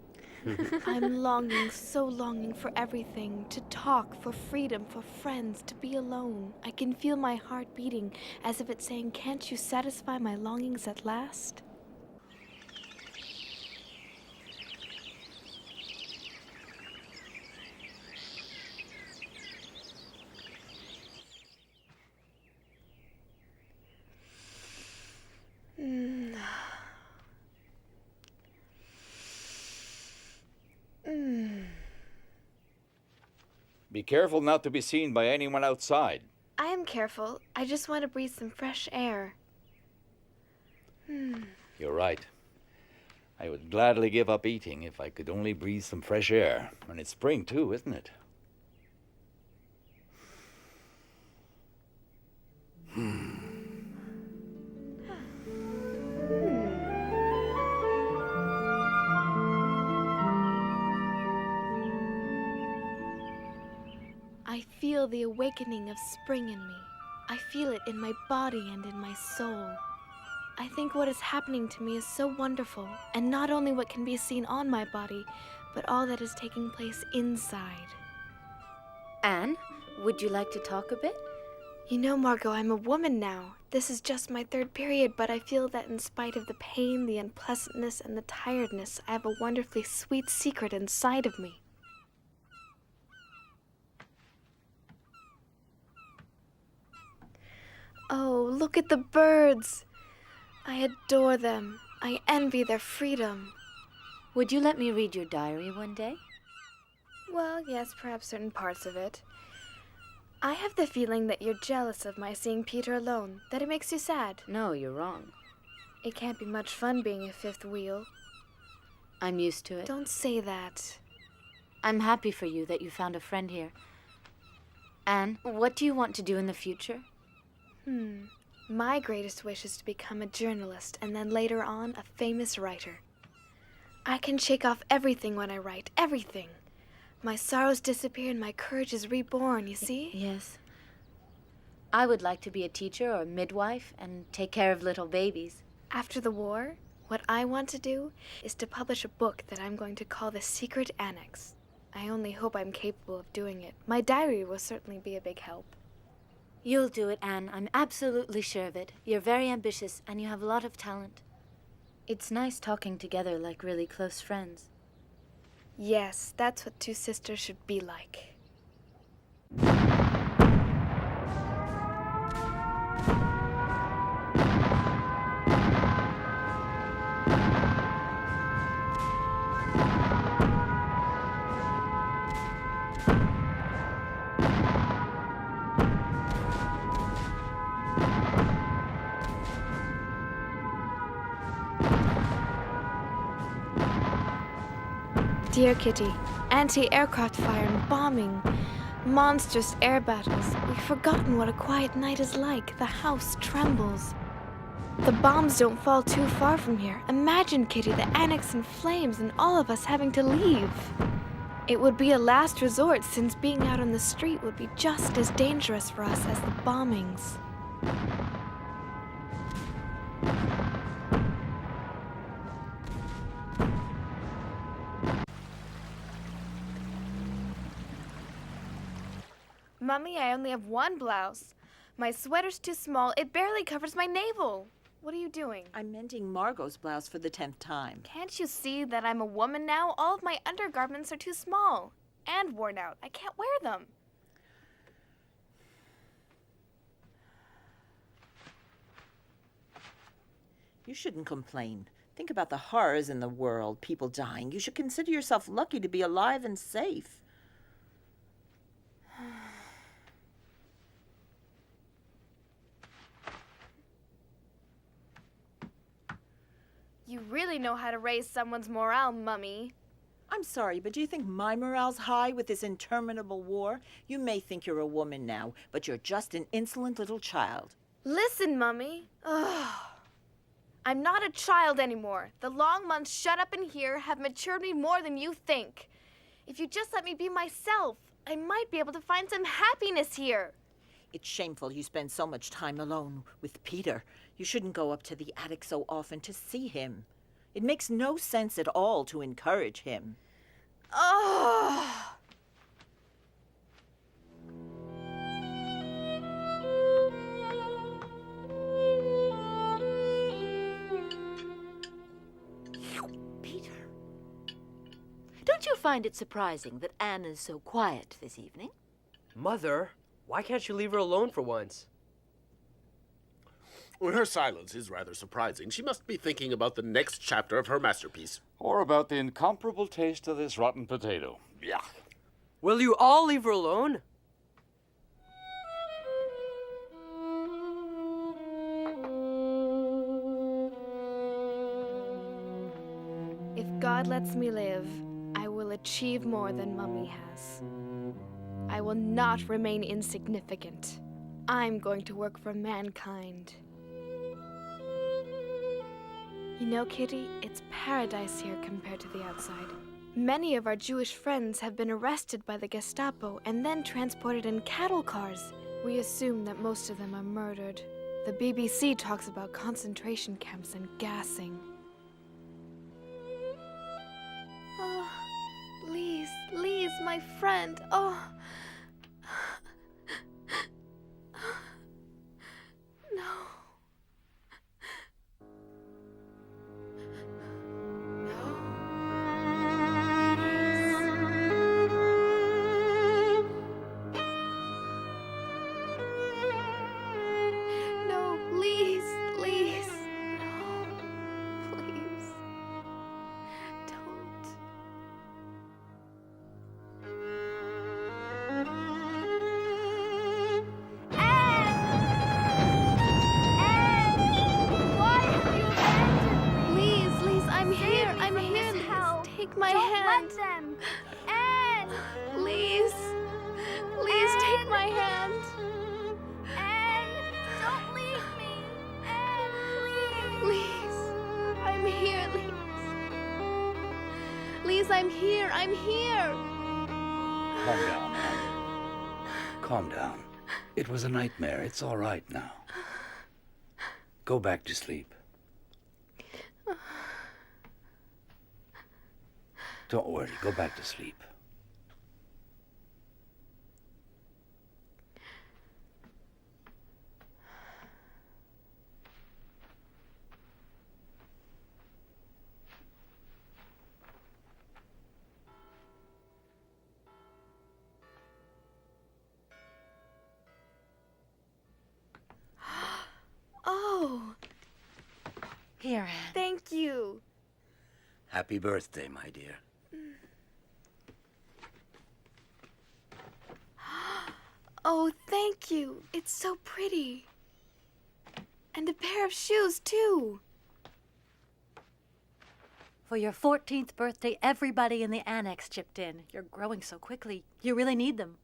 I'm longing, so longing for everything. To talk, for freedom, for friends, to be alone. I can feel my heart beating as if it's saying, "Can't you satisfy my longings at last?" Be careful not to be seen by anyone outside. I am careful. I just want to breathe some fresh air. You're right. I would gladly give up eating if I could only breathe some fresh air. And it's spring, too, isn't it? I feel the awakening of spring in me. I feel it in my body and in my soul. I think what is happening to me is so wonderful, and not only what can be seen on my body, but all that is taking place inside. Anne, would you like to talk a bit? You know, Margot, I'm a woman now. This is just my third period, but I feel that in spite of the pain, the unpleasantness, and the tiredness, I have a wonderfully sweet secret inside of me. Oh, look at the birds. I adore them. I envy their freedom. Would you let me read your diary one day? Well, yes, perhaps certain parts of it. I have the feeling that you're jealous of my seeing Peter alone, that it makes you sad. No, you're wrong. It can't be much fun being a fifth wheel. I'm used to it. Don't say that. I'm happy for you that you found a friend here. Anne, what do you want to do in the future? My greatest wish is to become a journalist and then later on a famous writer. I can shake off everything when I write, everything. My sorrows disappear and my courage is reborn, you see? Yes. I would like to be a teacher or a midwife and take care of little babies. After the war, what I want to do is to publish a book that I'm going to call The Secret Annex. I only hope I'm capable of doing it. My diary will certainly be a big help. You'll do it, Anne. I'm absolutely sure of it. You're very ambitious, and you have a lot of talent. It's nice talking together like really close friends. Yes, that's what two sisters should be like. Dear Kitty, anti-aircraft fire and bombing, monstrous air battles. We've forgotten what a quiet night is like. The house trembles. The bombs don't fall too far from here. Imagine, Kitty, the annex in flames and all of us having to leave. It would be a last resort since being out on the street would be just as dangerous for us as the bombings. Mummy, I only have one blouse. My sweater's too small. It barely covers my navel. What are you doing? I'm mending Margot's blouse for the 10th time. Can't you see that I'm a woman now? All of my undergarments are too small and worn out. I can't wear them. You shouldn't complain. Think about the horrors in the world, people dying. You should consider yourself lucky to be alive and safe. You really know how to raise someone's morale, Mummy. I'm sorry, but do you think my morale's high with this interminable war? You may think you're a woman now, but you're just an insolent little child. Listen, Mummy. Ugh. I'm not a child anymore. The long months shut up in here have matured me more than you think. If you just let me be myself, I might be able to find some happiness here. It's shameful you spend so much time alone with Peter. You shouldn't go up to the attic so often to see him. It makes no sense at all to encourage him. Oh. Peter. Don't you find it surprising that Anne is so quiet this evening? Mother, why can't you leave her alone for once? Well, her silence is rather surprising. She must be thinking about the next chapter of her masterpiece. Or about the incomparable taste of this rotten potato. Yuck. Will you all leave her alone? If God lets me live, I will achieve more than Mummy has. I will not remain insignificant. I'm going to work for mankind. You know, Kitty, it's paradise here compared to the outside. Many of our Jewish friends have been arrested by the Gestapo and then transported in cattle cars. We assume that most of them are murdered. The BBC talks about concentration camps and gassing. Oh, Lise, my friend. Oh. No. No, Lise. No, please. Don't. Lise, I'm here. Lise, take my hand. Don't let them. Anne! Lise, take my hand. Anne, don't leave me. Anne, please. Lise, I'm here, Lise, I'm here. Calm down, Anne. Calm down. It was a nightmare. It's all right now. Go back to sleep. Don't worry. Go back to sleep. Oh, Here, Anne. thank you. Happy birthday, my dear. Oh, thank you. It's so pretty. And a pair of shoes, too. For your 14th birthday, everybody in the annex chipped in. You're growing so quickly. You really need them.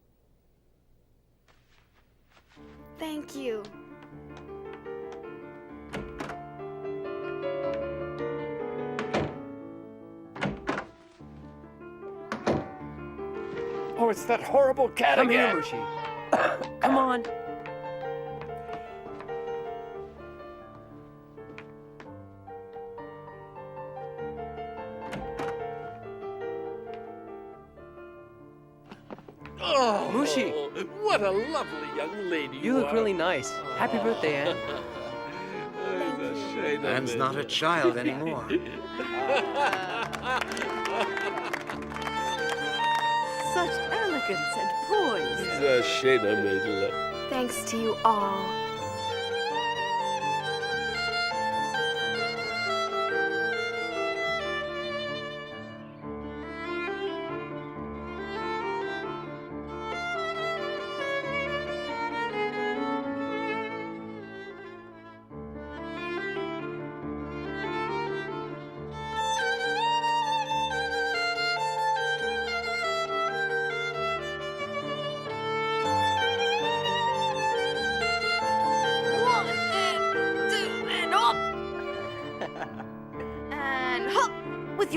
Thank you. Oh, it's that horrible cat Come again. here, Mushi. Come on. Oh, Mushi. What a lovely young lady You look are. really nice. Happy birthday, Anne. It's a shame of Anne's it. not a child anymore. Such elegance and poise. It's a shame I made love. Thanks to you all.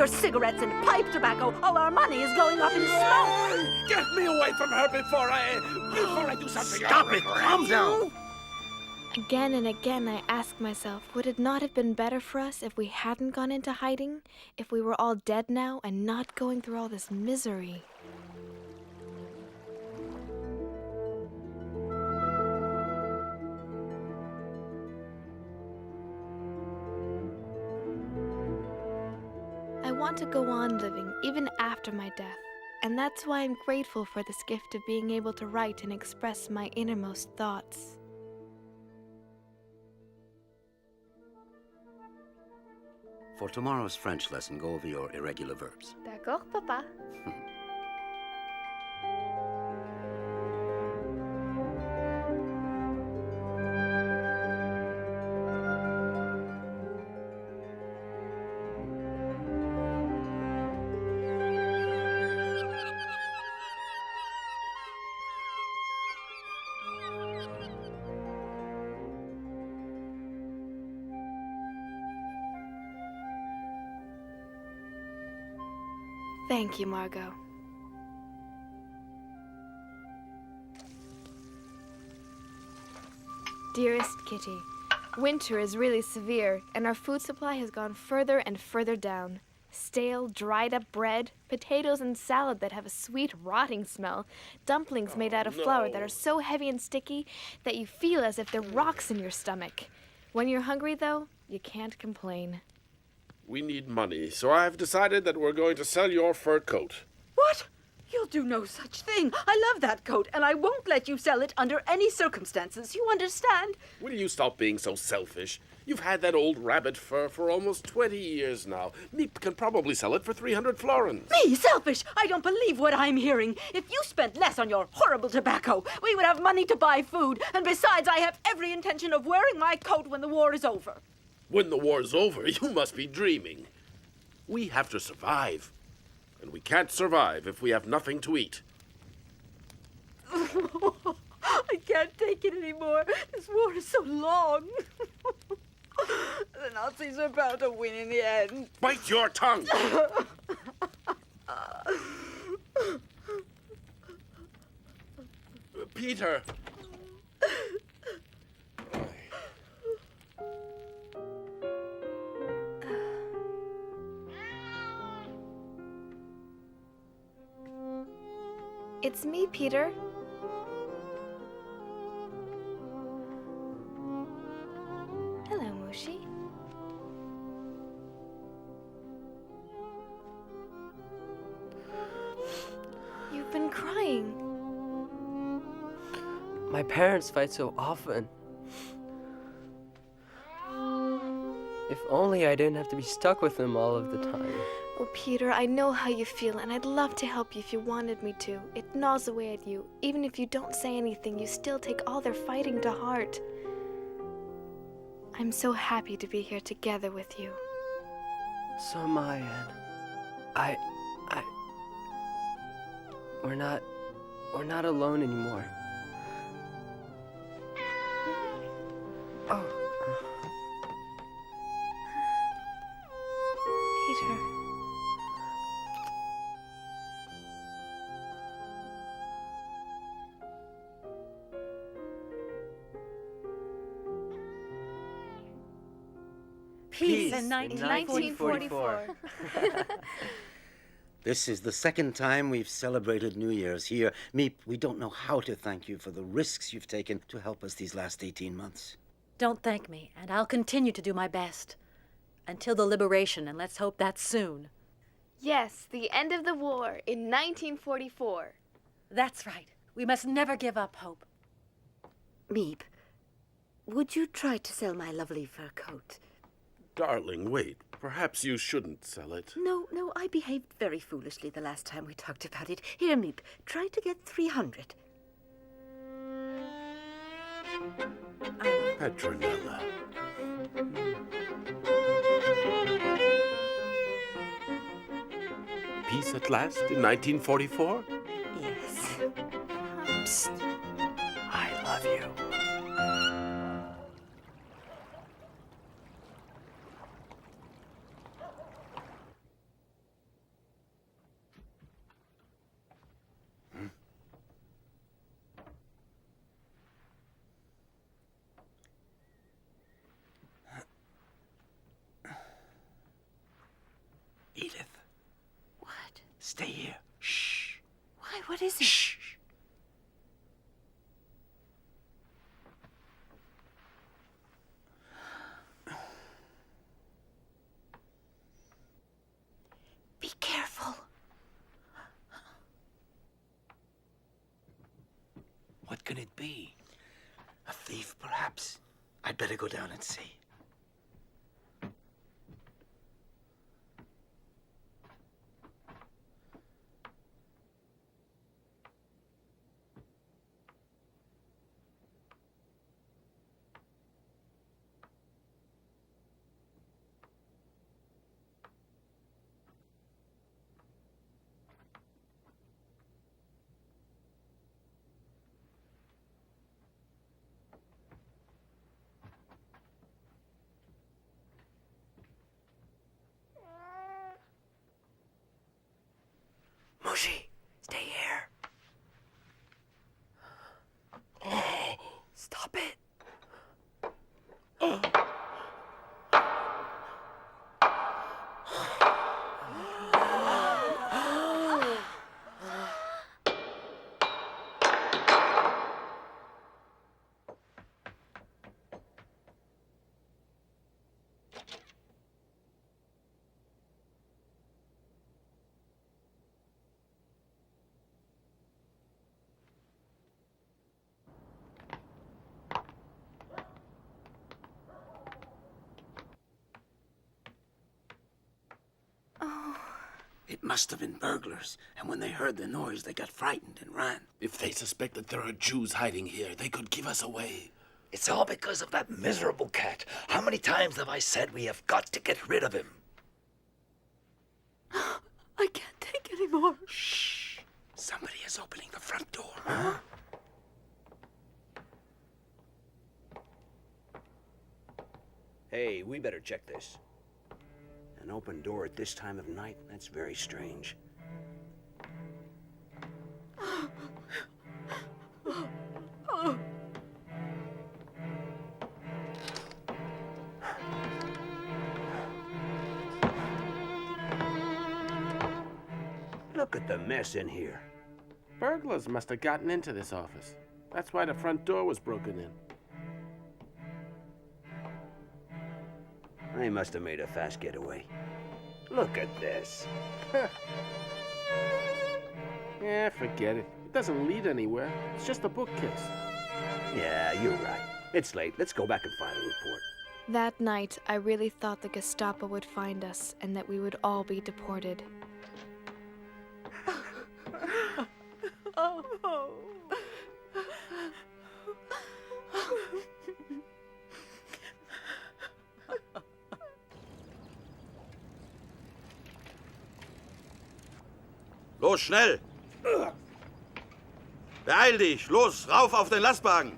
your cigarettes and pipe tobacco, all our money is going up in smoke. Get me away from her before I do something. Stop it! Calm down! Again and again I ask myself, would it not have been better for us if we hadn't gone into hiding? If we were all dead now and not going through all this misery? I want to go on living even after my death, and that's why I'm grateful for this gift of being able to write and express my innermost thoughts. For tomorrow's French lesson, go over your irregular verbs. D'accord, Papa. Thank you, Margot. Dearest Kitty, winter is really severe, and our food supply has gone further and further down. Stale, dried-up bread, potatoes and salad that have a sweet, rotting smell, dumplings made out of flour that are so heavy and sticky that you feel as if they're rocks in your stomach. When you're hungry, though, you can't complain. We need money, so I've decided that we're going to sell your fur coat. What? You'll do no such thing. I love that coat, and I won't let you sell it under any circumstances. You understand? Will you stop being so selfish? You've had that old rabbit fur for almost 20 years now. Meep can probably sell it for 300 florins. Me, selfish? I don't believe what I'm hearing. If you spent less on your horrible tobacco, we would have money to buy food, and besides, I have every intention of wearing my coat when the war is over. When the war's over, you must be dreaming. We have to survive. And we can't survive if we have nothing to eat. I can't take it anymore. This war is so long. The Nazis are bound to win in the end. Bite your tongue! Peter! It's me, Peter. Hello, Mushi. You've been crying. My parents fight so often. If only I didn't have to be stuck with them all of the time. Oh, Peter, I know how you feel, and I'd love to help you if you wanted me to. It gnaws away at you. Even if you don't say anything, you still take all their fighting to heart. I'm so happy to be here together with you. So am I, Anne. We're not alone anymore. Oh. Peter. Peace in 1944. This is the second time we've celebrated New Year's here. Meep, we don't know how to thank you for the risks you've taken to help us these last 18 months. Don't thank me, and I'll continue to do my best. Until the liberation, and let's hope that's soon. Yes, the end of the war in 1944. That's right. We must never give up hope. Meep, would you try to sell my lovely fur coat? Darling, wait. Perhaps you shouldn't sell it. No, I behaved very foolishly the last time we talked about it. Here, Meep, try to get 300. Petronella. Peace at last in 1944? Yes. Psst. I love you. Stay here. Shh. Why? What is it? Shh. Be careful. What can it be? A thief, perhaps. I'd better go down and see. Mushi, stay here. Stop it. It must have been burglars, and when they heard the noise, they got frightened and ran. If they suspect that there are Jews hiding here, they could give us away. It's all because of that miserable cat. How many times have I said we have got to get rid of him? I can't take any more. Shh. Somebody is opening the front door. Huh? Hey, we better check this. An open door at this time of night? That's very strange. Look at the mess in here. Burglars must have gotten into this office. That's why the front door was broken in. They must have made a fast getaway. Look at this. Yeah, forget it. It doesn't lead anywhere. It's just a bookcase. Yeah, you're right. It's late. Let's go back and file a report. That night, I really thought the Gestapo would find us and that we would all be deported. Los, schnell! Beeil dich! Los, rauf auf den Lastwagen!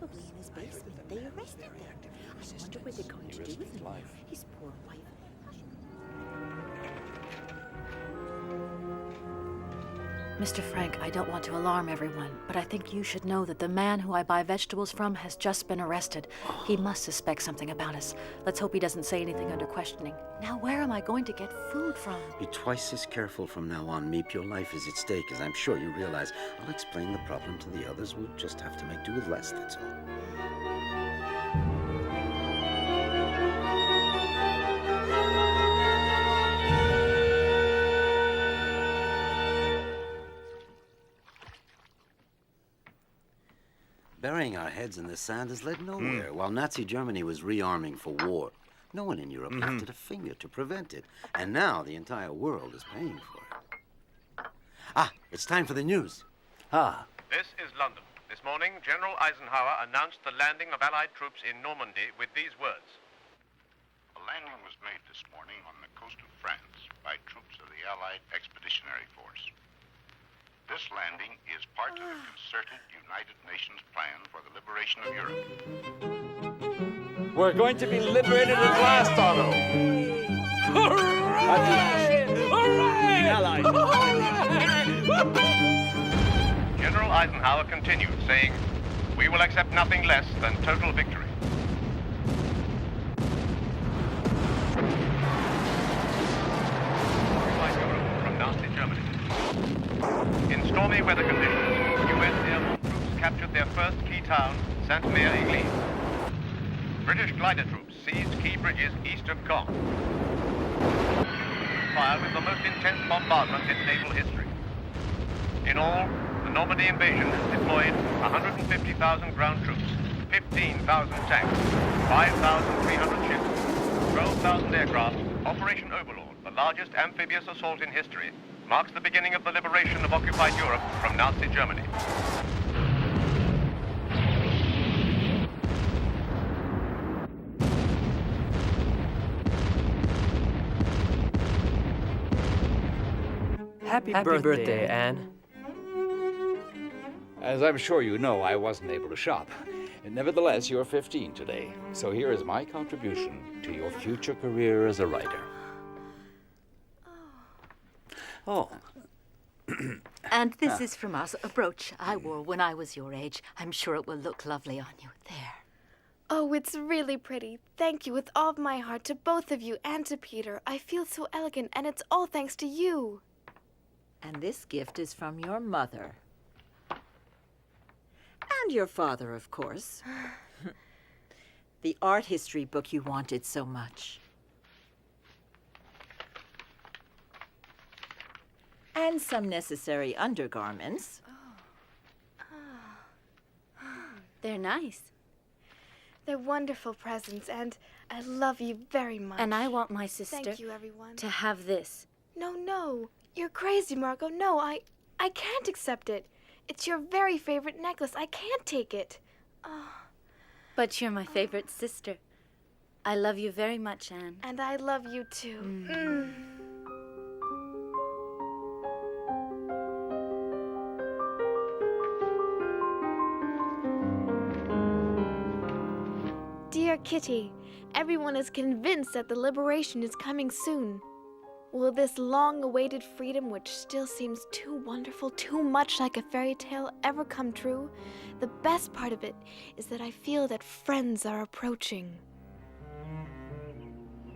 Probably in his basement. They arrested him. I wonder what they're going to do with him. His poor wife. Mr. Frank, I don't want to alarm everyone, but I think you should know that the man who I buy vegetables from has just been arrested. He must suspect something about us. Let's hope he doesn't say anything under questioning. Now, where am I going to get food from? Be twice as careful from now on, Meep. Your life is at stake, as I'm sure you realize. I'll explain the problem to the others. We'll just have to make do with less, that's all. Burying our heads in the sand has led nowhere. While Nazi Germany was rearming for war, no one in Europe lifted a finger to prevent it. And now the entire world is paying for it. Ah, it's time for the news. This is London. This morning, General Eisenhower announced the landing of Allied troops in Normandy with these words. A landing was made this morning on the coast of France by troops of the Allied Expeditionary Force. This landing is part of the concerted United Nations plan for the liberation of Europe. We're going to be liberated at last, Otto. Hooray! Hooray! Allies. General Eisenhower continued, saying, "We will accept nothing less than total victory." Allied weather conditions, U.S. airborne troops captured their first key town, Sainte-Mère-Église. British glider troops seized key bridges east of Caen. Fire with the most intense bombardment in naval history. In all, the Normandy invasion has deployed 150,000 ground troops, 15,000 tanks, 5,300 ships, 12,000 aircraft. Operation Overlord, the largest amphibious assault in history, marks the beginning of the liberation of occupied Europe from Nazi Germany. Happy birthday, Anne. As I'm sure you know, I wasn't able to shop. Nevertheless, you're 15 today, so here is my contribution to your future career as a writer. Oh. And this is from us, a brooch I wore when I was your age. I'm sure it will look lovely on you. There. Oh, it's really pretty. Thank you with all of my heart to both of you and to Peter. I feel so elegant, and it's all thanks to you. And this gift is from your mother. And your father, of course. The art history book you wanted so much. And some necessary undergarments. They're nice. They're wonderful presents, and I love you very much. And I want my sister Thank you, everyone. to have this. No. You're crazy, Margot. No, I can't accept it. It's your very favorite necklace. I can't take it. But you're my favorite sister. I love you very much, Anne. And I love you too. Dear Kitty, everyone is convinced that the liberation is coming soon. Will this long-awaited freedom, which still seems too wonderful, too much like a fairy tale, ever come true? The best part of it is that I feel that friends are approaching.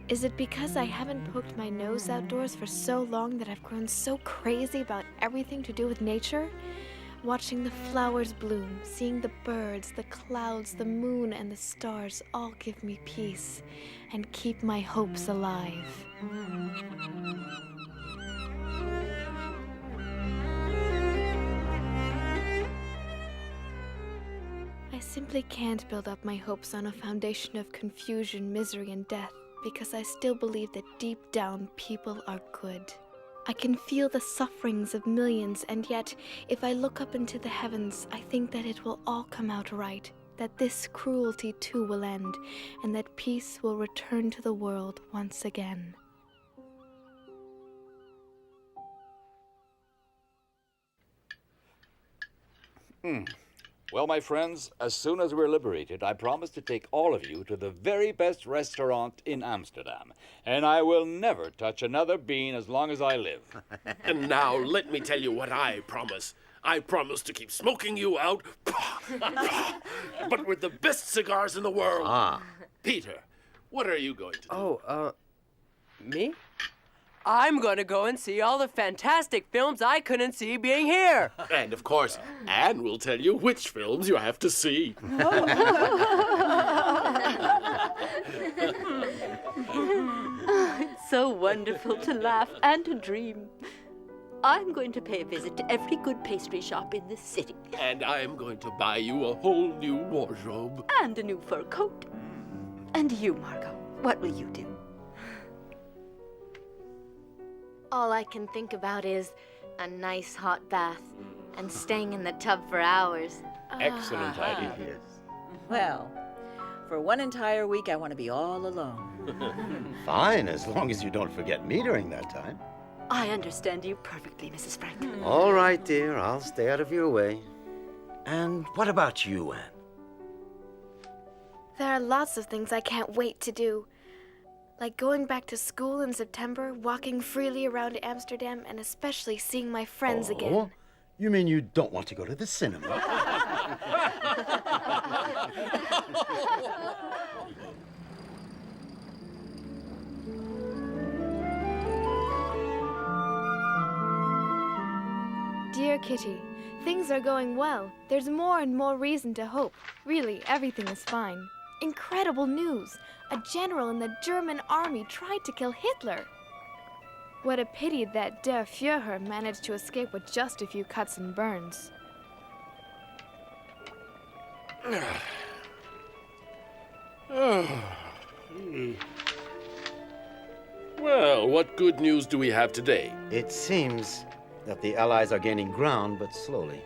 Is it because I haven't poked my nose outdoors for so long that I've grown so crazy about everything to do with nature? Watching the flowers bloom, seeing the birds, the clouds, the moon, and the stars all give me peace and keep my hopes alive. I simply can't build up my hopes on a foundation of confusion, misery, and death, because I still believe that deep down people are good. I can feel the sufferings of millions, and yet, if I look up into the heavens, I think that it will all come out right, that this cruelty too will end, and that peace will return to the world once again. Well, my friends, as soon as we're liberated, I promise to take all of you to the very best restaurant in Amsterdam. And I will never touch another bean as long as I live. And now let me tell you what I promise. I promise to keep smoking you out, but with the best cigars in the world. Peter, what are you going to do? Me? I'm gonna go and see all the fantastic films I couldn't see being here. And of course, Anne will tell you which films you have to see. It's so wonderful to laugh and to dream. I'm going to pay a visit to every good pastry shop in this city. And I'm going to buy you a whole new wardrobe. And a new fur coat. And you, Margot, what will you do? All I can think about is a nice hot bath and staying in the tub for hours. Excellent idea. Well, for one entire week, I want to be all alone. Fine, as long as you don't forget me during that time. I understand you perfectly, Mrs. Frank. All right, dear, I'll stay out of your way. And what about you, Anne? There are lots of things I can't wait to do. Like going back to school in September, walking freely around Amsterdam, and especially seeing my friends again. You mean you don't want to go to the cinema? Dear Kitty. Things are going well. There's more and more reason to hope. Really, everything is fine. Incredible news! A general in the German army tried to kill Hitler. What a pity that Der Führer managed to escape with just a few cuts and burns. Well, what good news do we have today? It seems that the Allies are gaining ground, but slowly.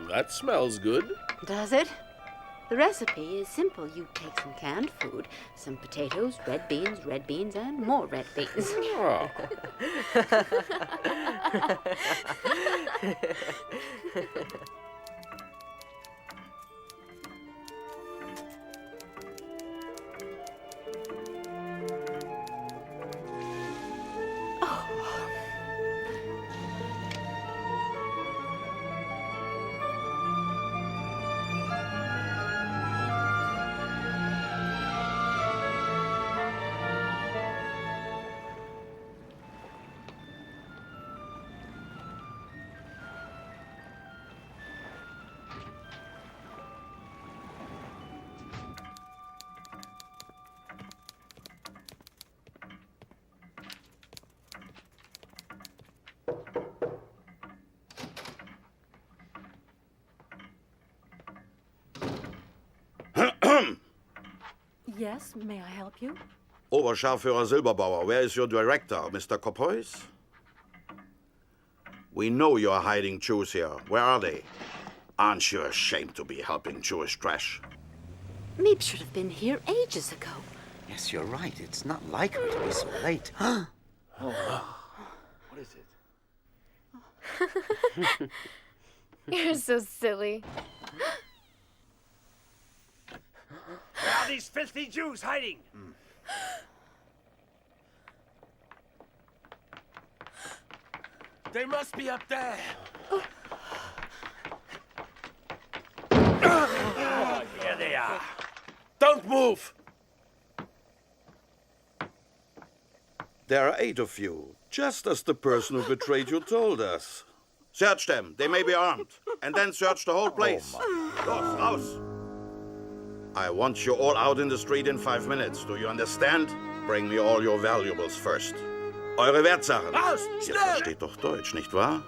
That smells good. Does it? The recipe is simple. You take some canned food, some potatoes, red beans, and more red beans. Oh. Yes, may I help you? Oberscharführer Silberbauer, where is your director, Mr. Kopois? We know you're hiding Jews here. Where are they? Aren't you ashamed to be helping Jewish trash? Meep should have been here ages ago. Yes, you're right. It's not like her to be so late. What is it? You're so silly. Where are these filthy Jews hiding? They must be up there. Here they are. Don't move! There are 8 of you, just as the person who betrayed you told us. Search them. They may be armed. And then search the whole place. Los, raus! I want you all out in the street in 5 minutes. Do you understand? Bring me all your valuables first. Eure Wertsachen. Raus! Ihr Schnell! versteht doch Deutsch, nicht wahr?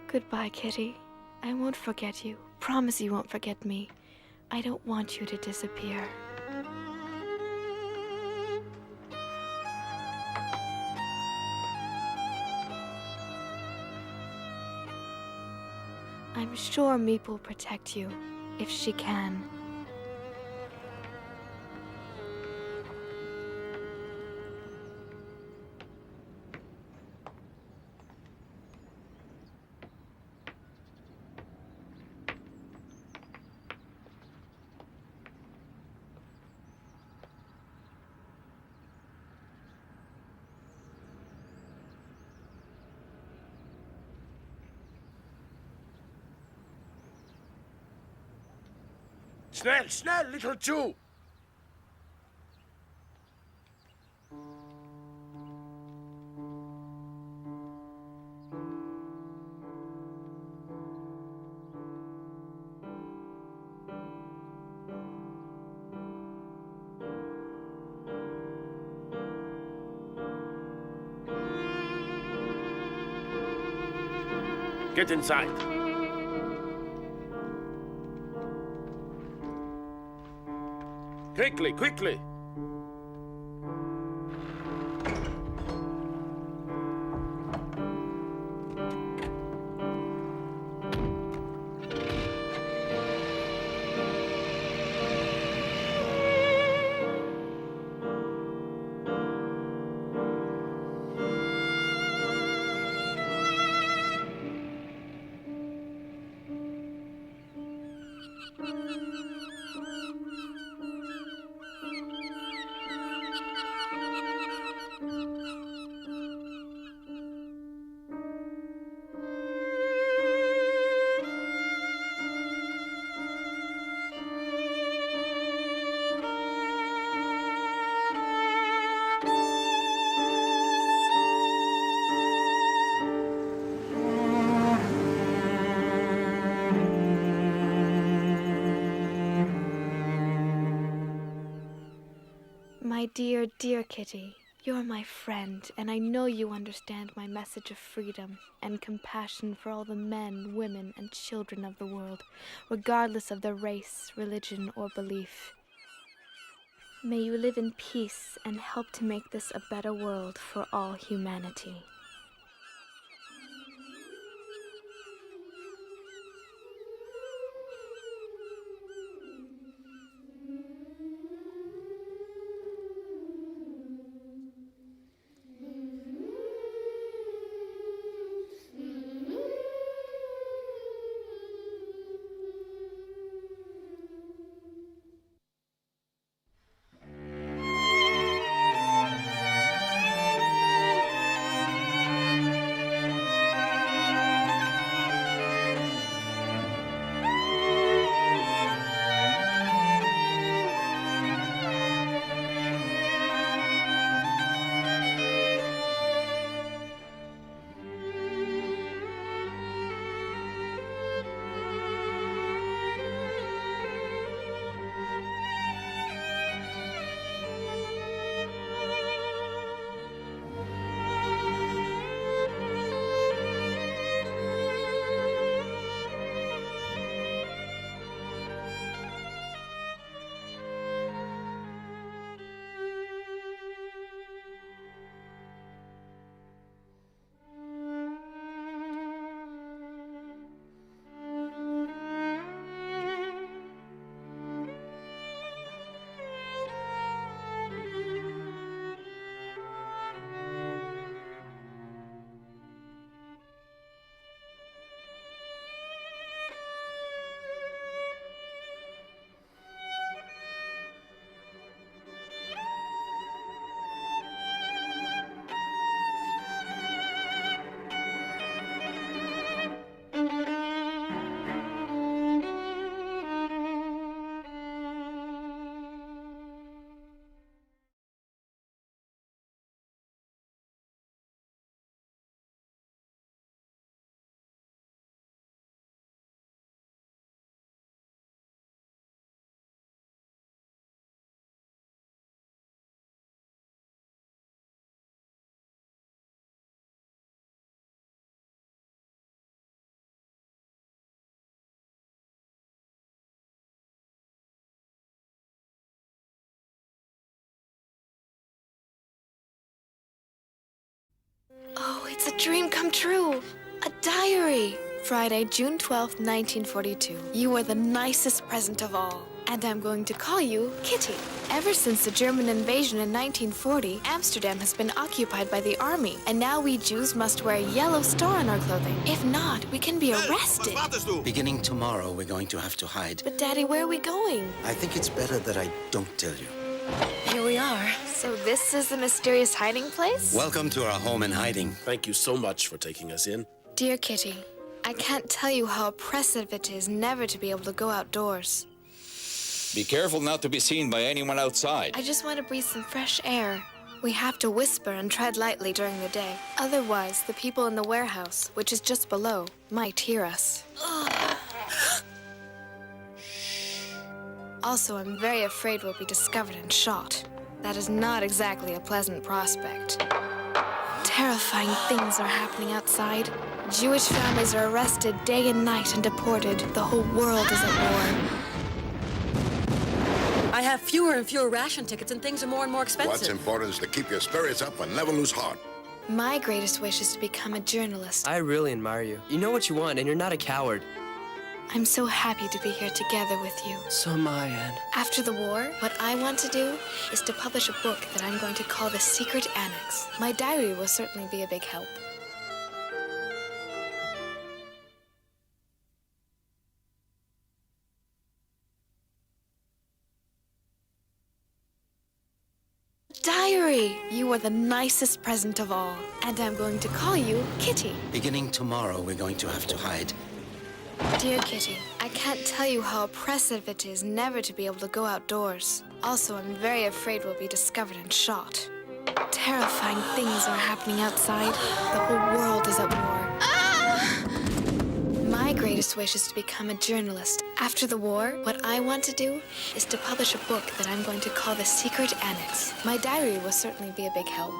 Goodbye, Kitty. I won't forget you. Promise you won't forget me. I don't want you to disappear. I'm sure Meep will protect you, if she can. Schnell, schnell, little Jew! Get inside. Quickly, quickly! My dear, dear Kitty, you're my friend, and I know you understand my message of freedom and compassion for all the men, women, and children of the world, regardless of their race, religion, or belief. May you live in peace and help to make this a better world for all humanity. Oh, it's a dream come true. A diary. Friday, June 12th, 1942. You are the nicest present of all. And I'm going to call you Kitty. Ever since the German invasion in 1940, Amsterdam has been occupied by the army. And now we Jews must wear a yellow star on our clothing. If not, we can be arrested. Beginning tomorrow, we're going to have to hide. But Daddy, where are we going? I think it's better that I don't tell you. Here we are. So this is the mysterious hiding place? Welcome to our home in hiding. Thank you so much for taking us in. Dear Kitty, I can't tell you how oppressive it is never to be able to go outdoors. Be careful not to be seen by anyone outside. I just want to breathe some fresh air. We have to whisper and tread lightly during the day. Otherwise, the people in the warehouse, which is just below, might hear us. Also, I'm very afraid we'll be discovered and shot. That is not exactly a pleasant prospect. Terrifying things are happening outside. Jewish families are arrested day and night and deported. The whole world is at war. I have fewer and fewer ration tickets, and things are more and more expensive. What's important is to keep your spirits up and never lose heart. My greatest wish is to become a journalist. I really admire you. You know what you want, and you're not a coward. I'm so happy to be here together with you. So am I, Anne. After the war, what I want to do is to publish a book that I'm going to call The Secret Annex. My diary will certainly be a big help. Diary! You are the nicest present of all. And I'm going to call you Kitty. Beginning tomorrow, we're going to have to hide. Dear Kitty, I can't tell you how oppressive it is never to be able to go outdoors. Also, I'm very afraid we'll be discovered and shot. Terrifying things are happening outside. The whole world is at war. My great greatest wish is to become a journalist. After the war, what I want to do is to publish a book that I'm going to call The Secret Annex. My diary will certainly be a big help.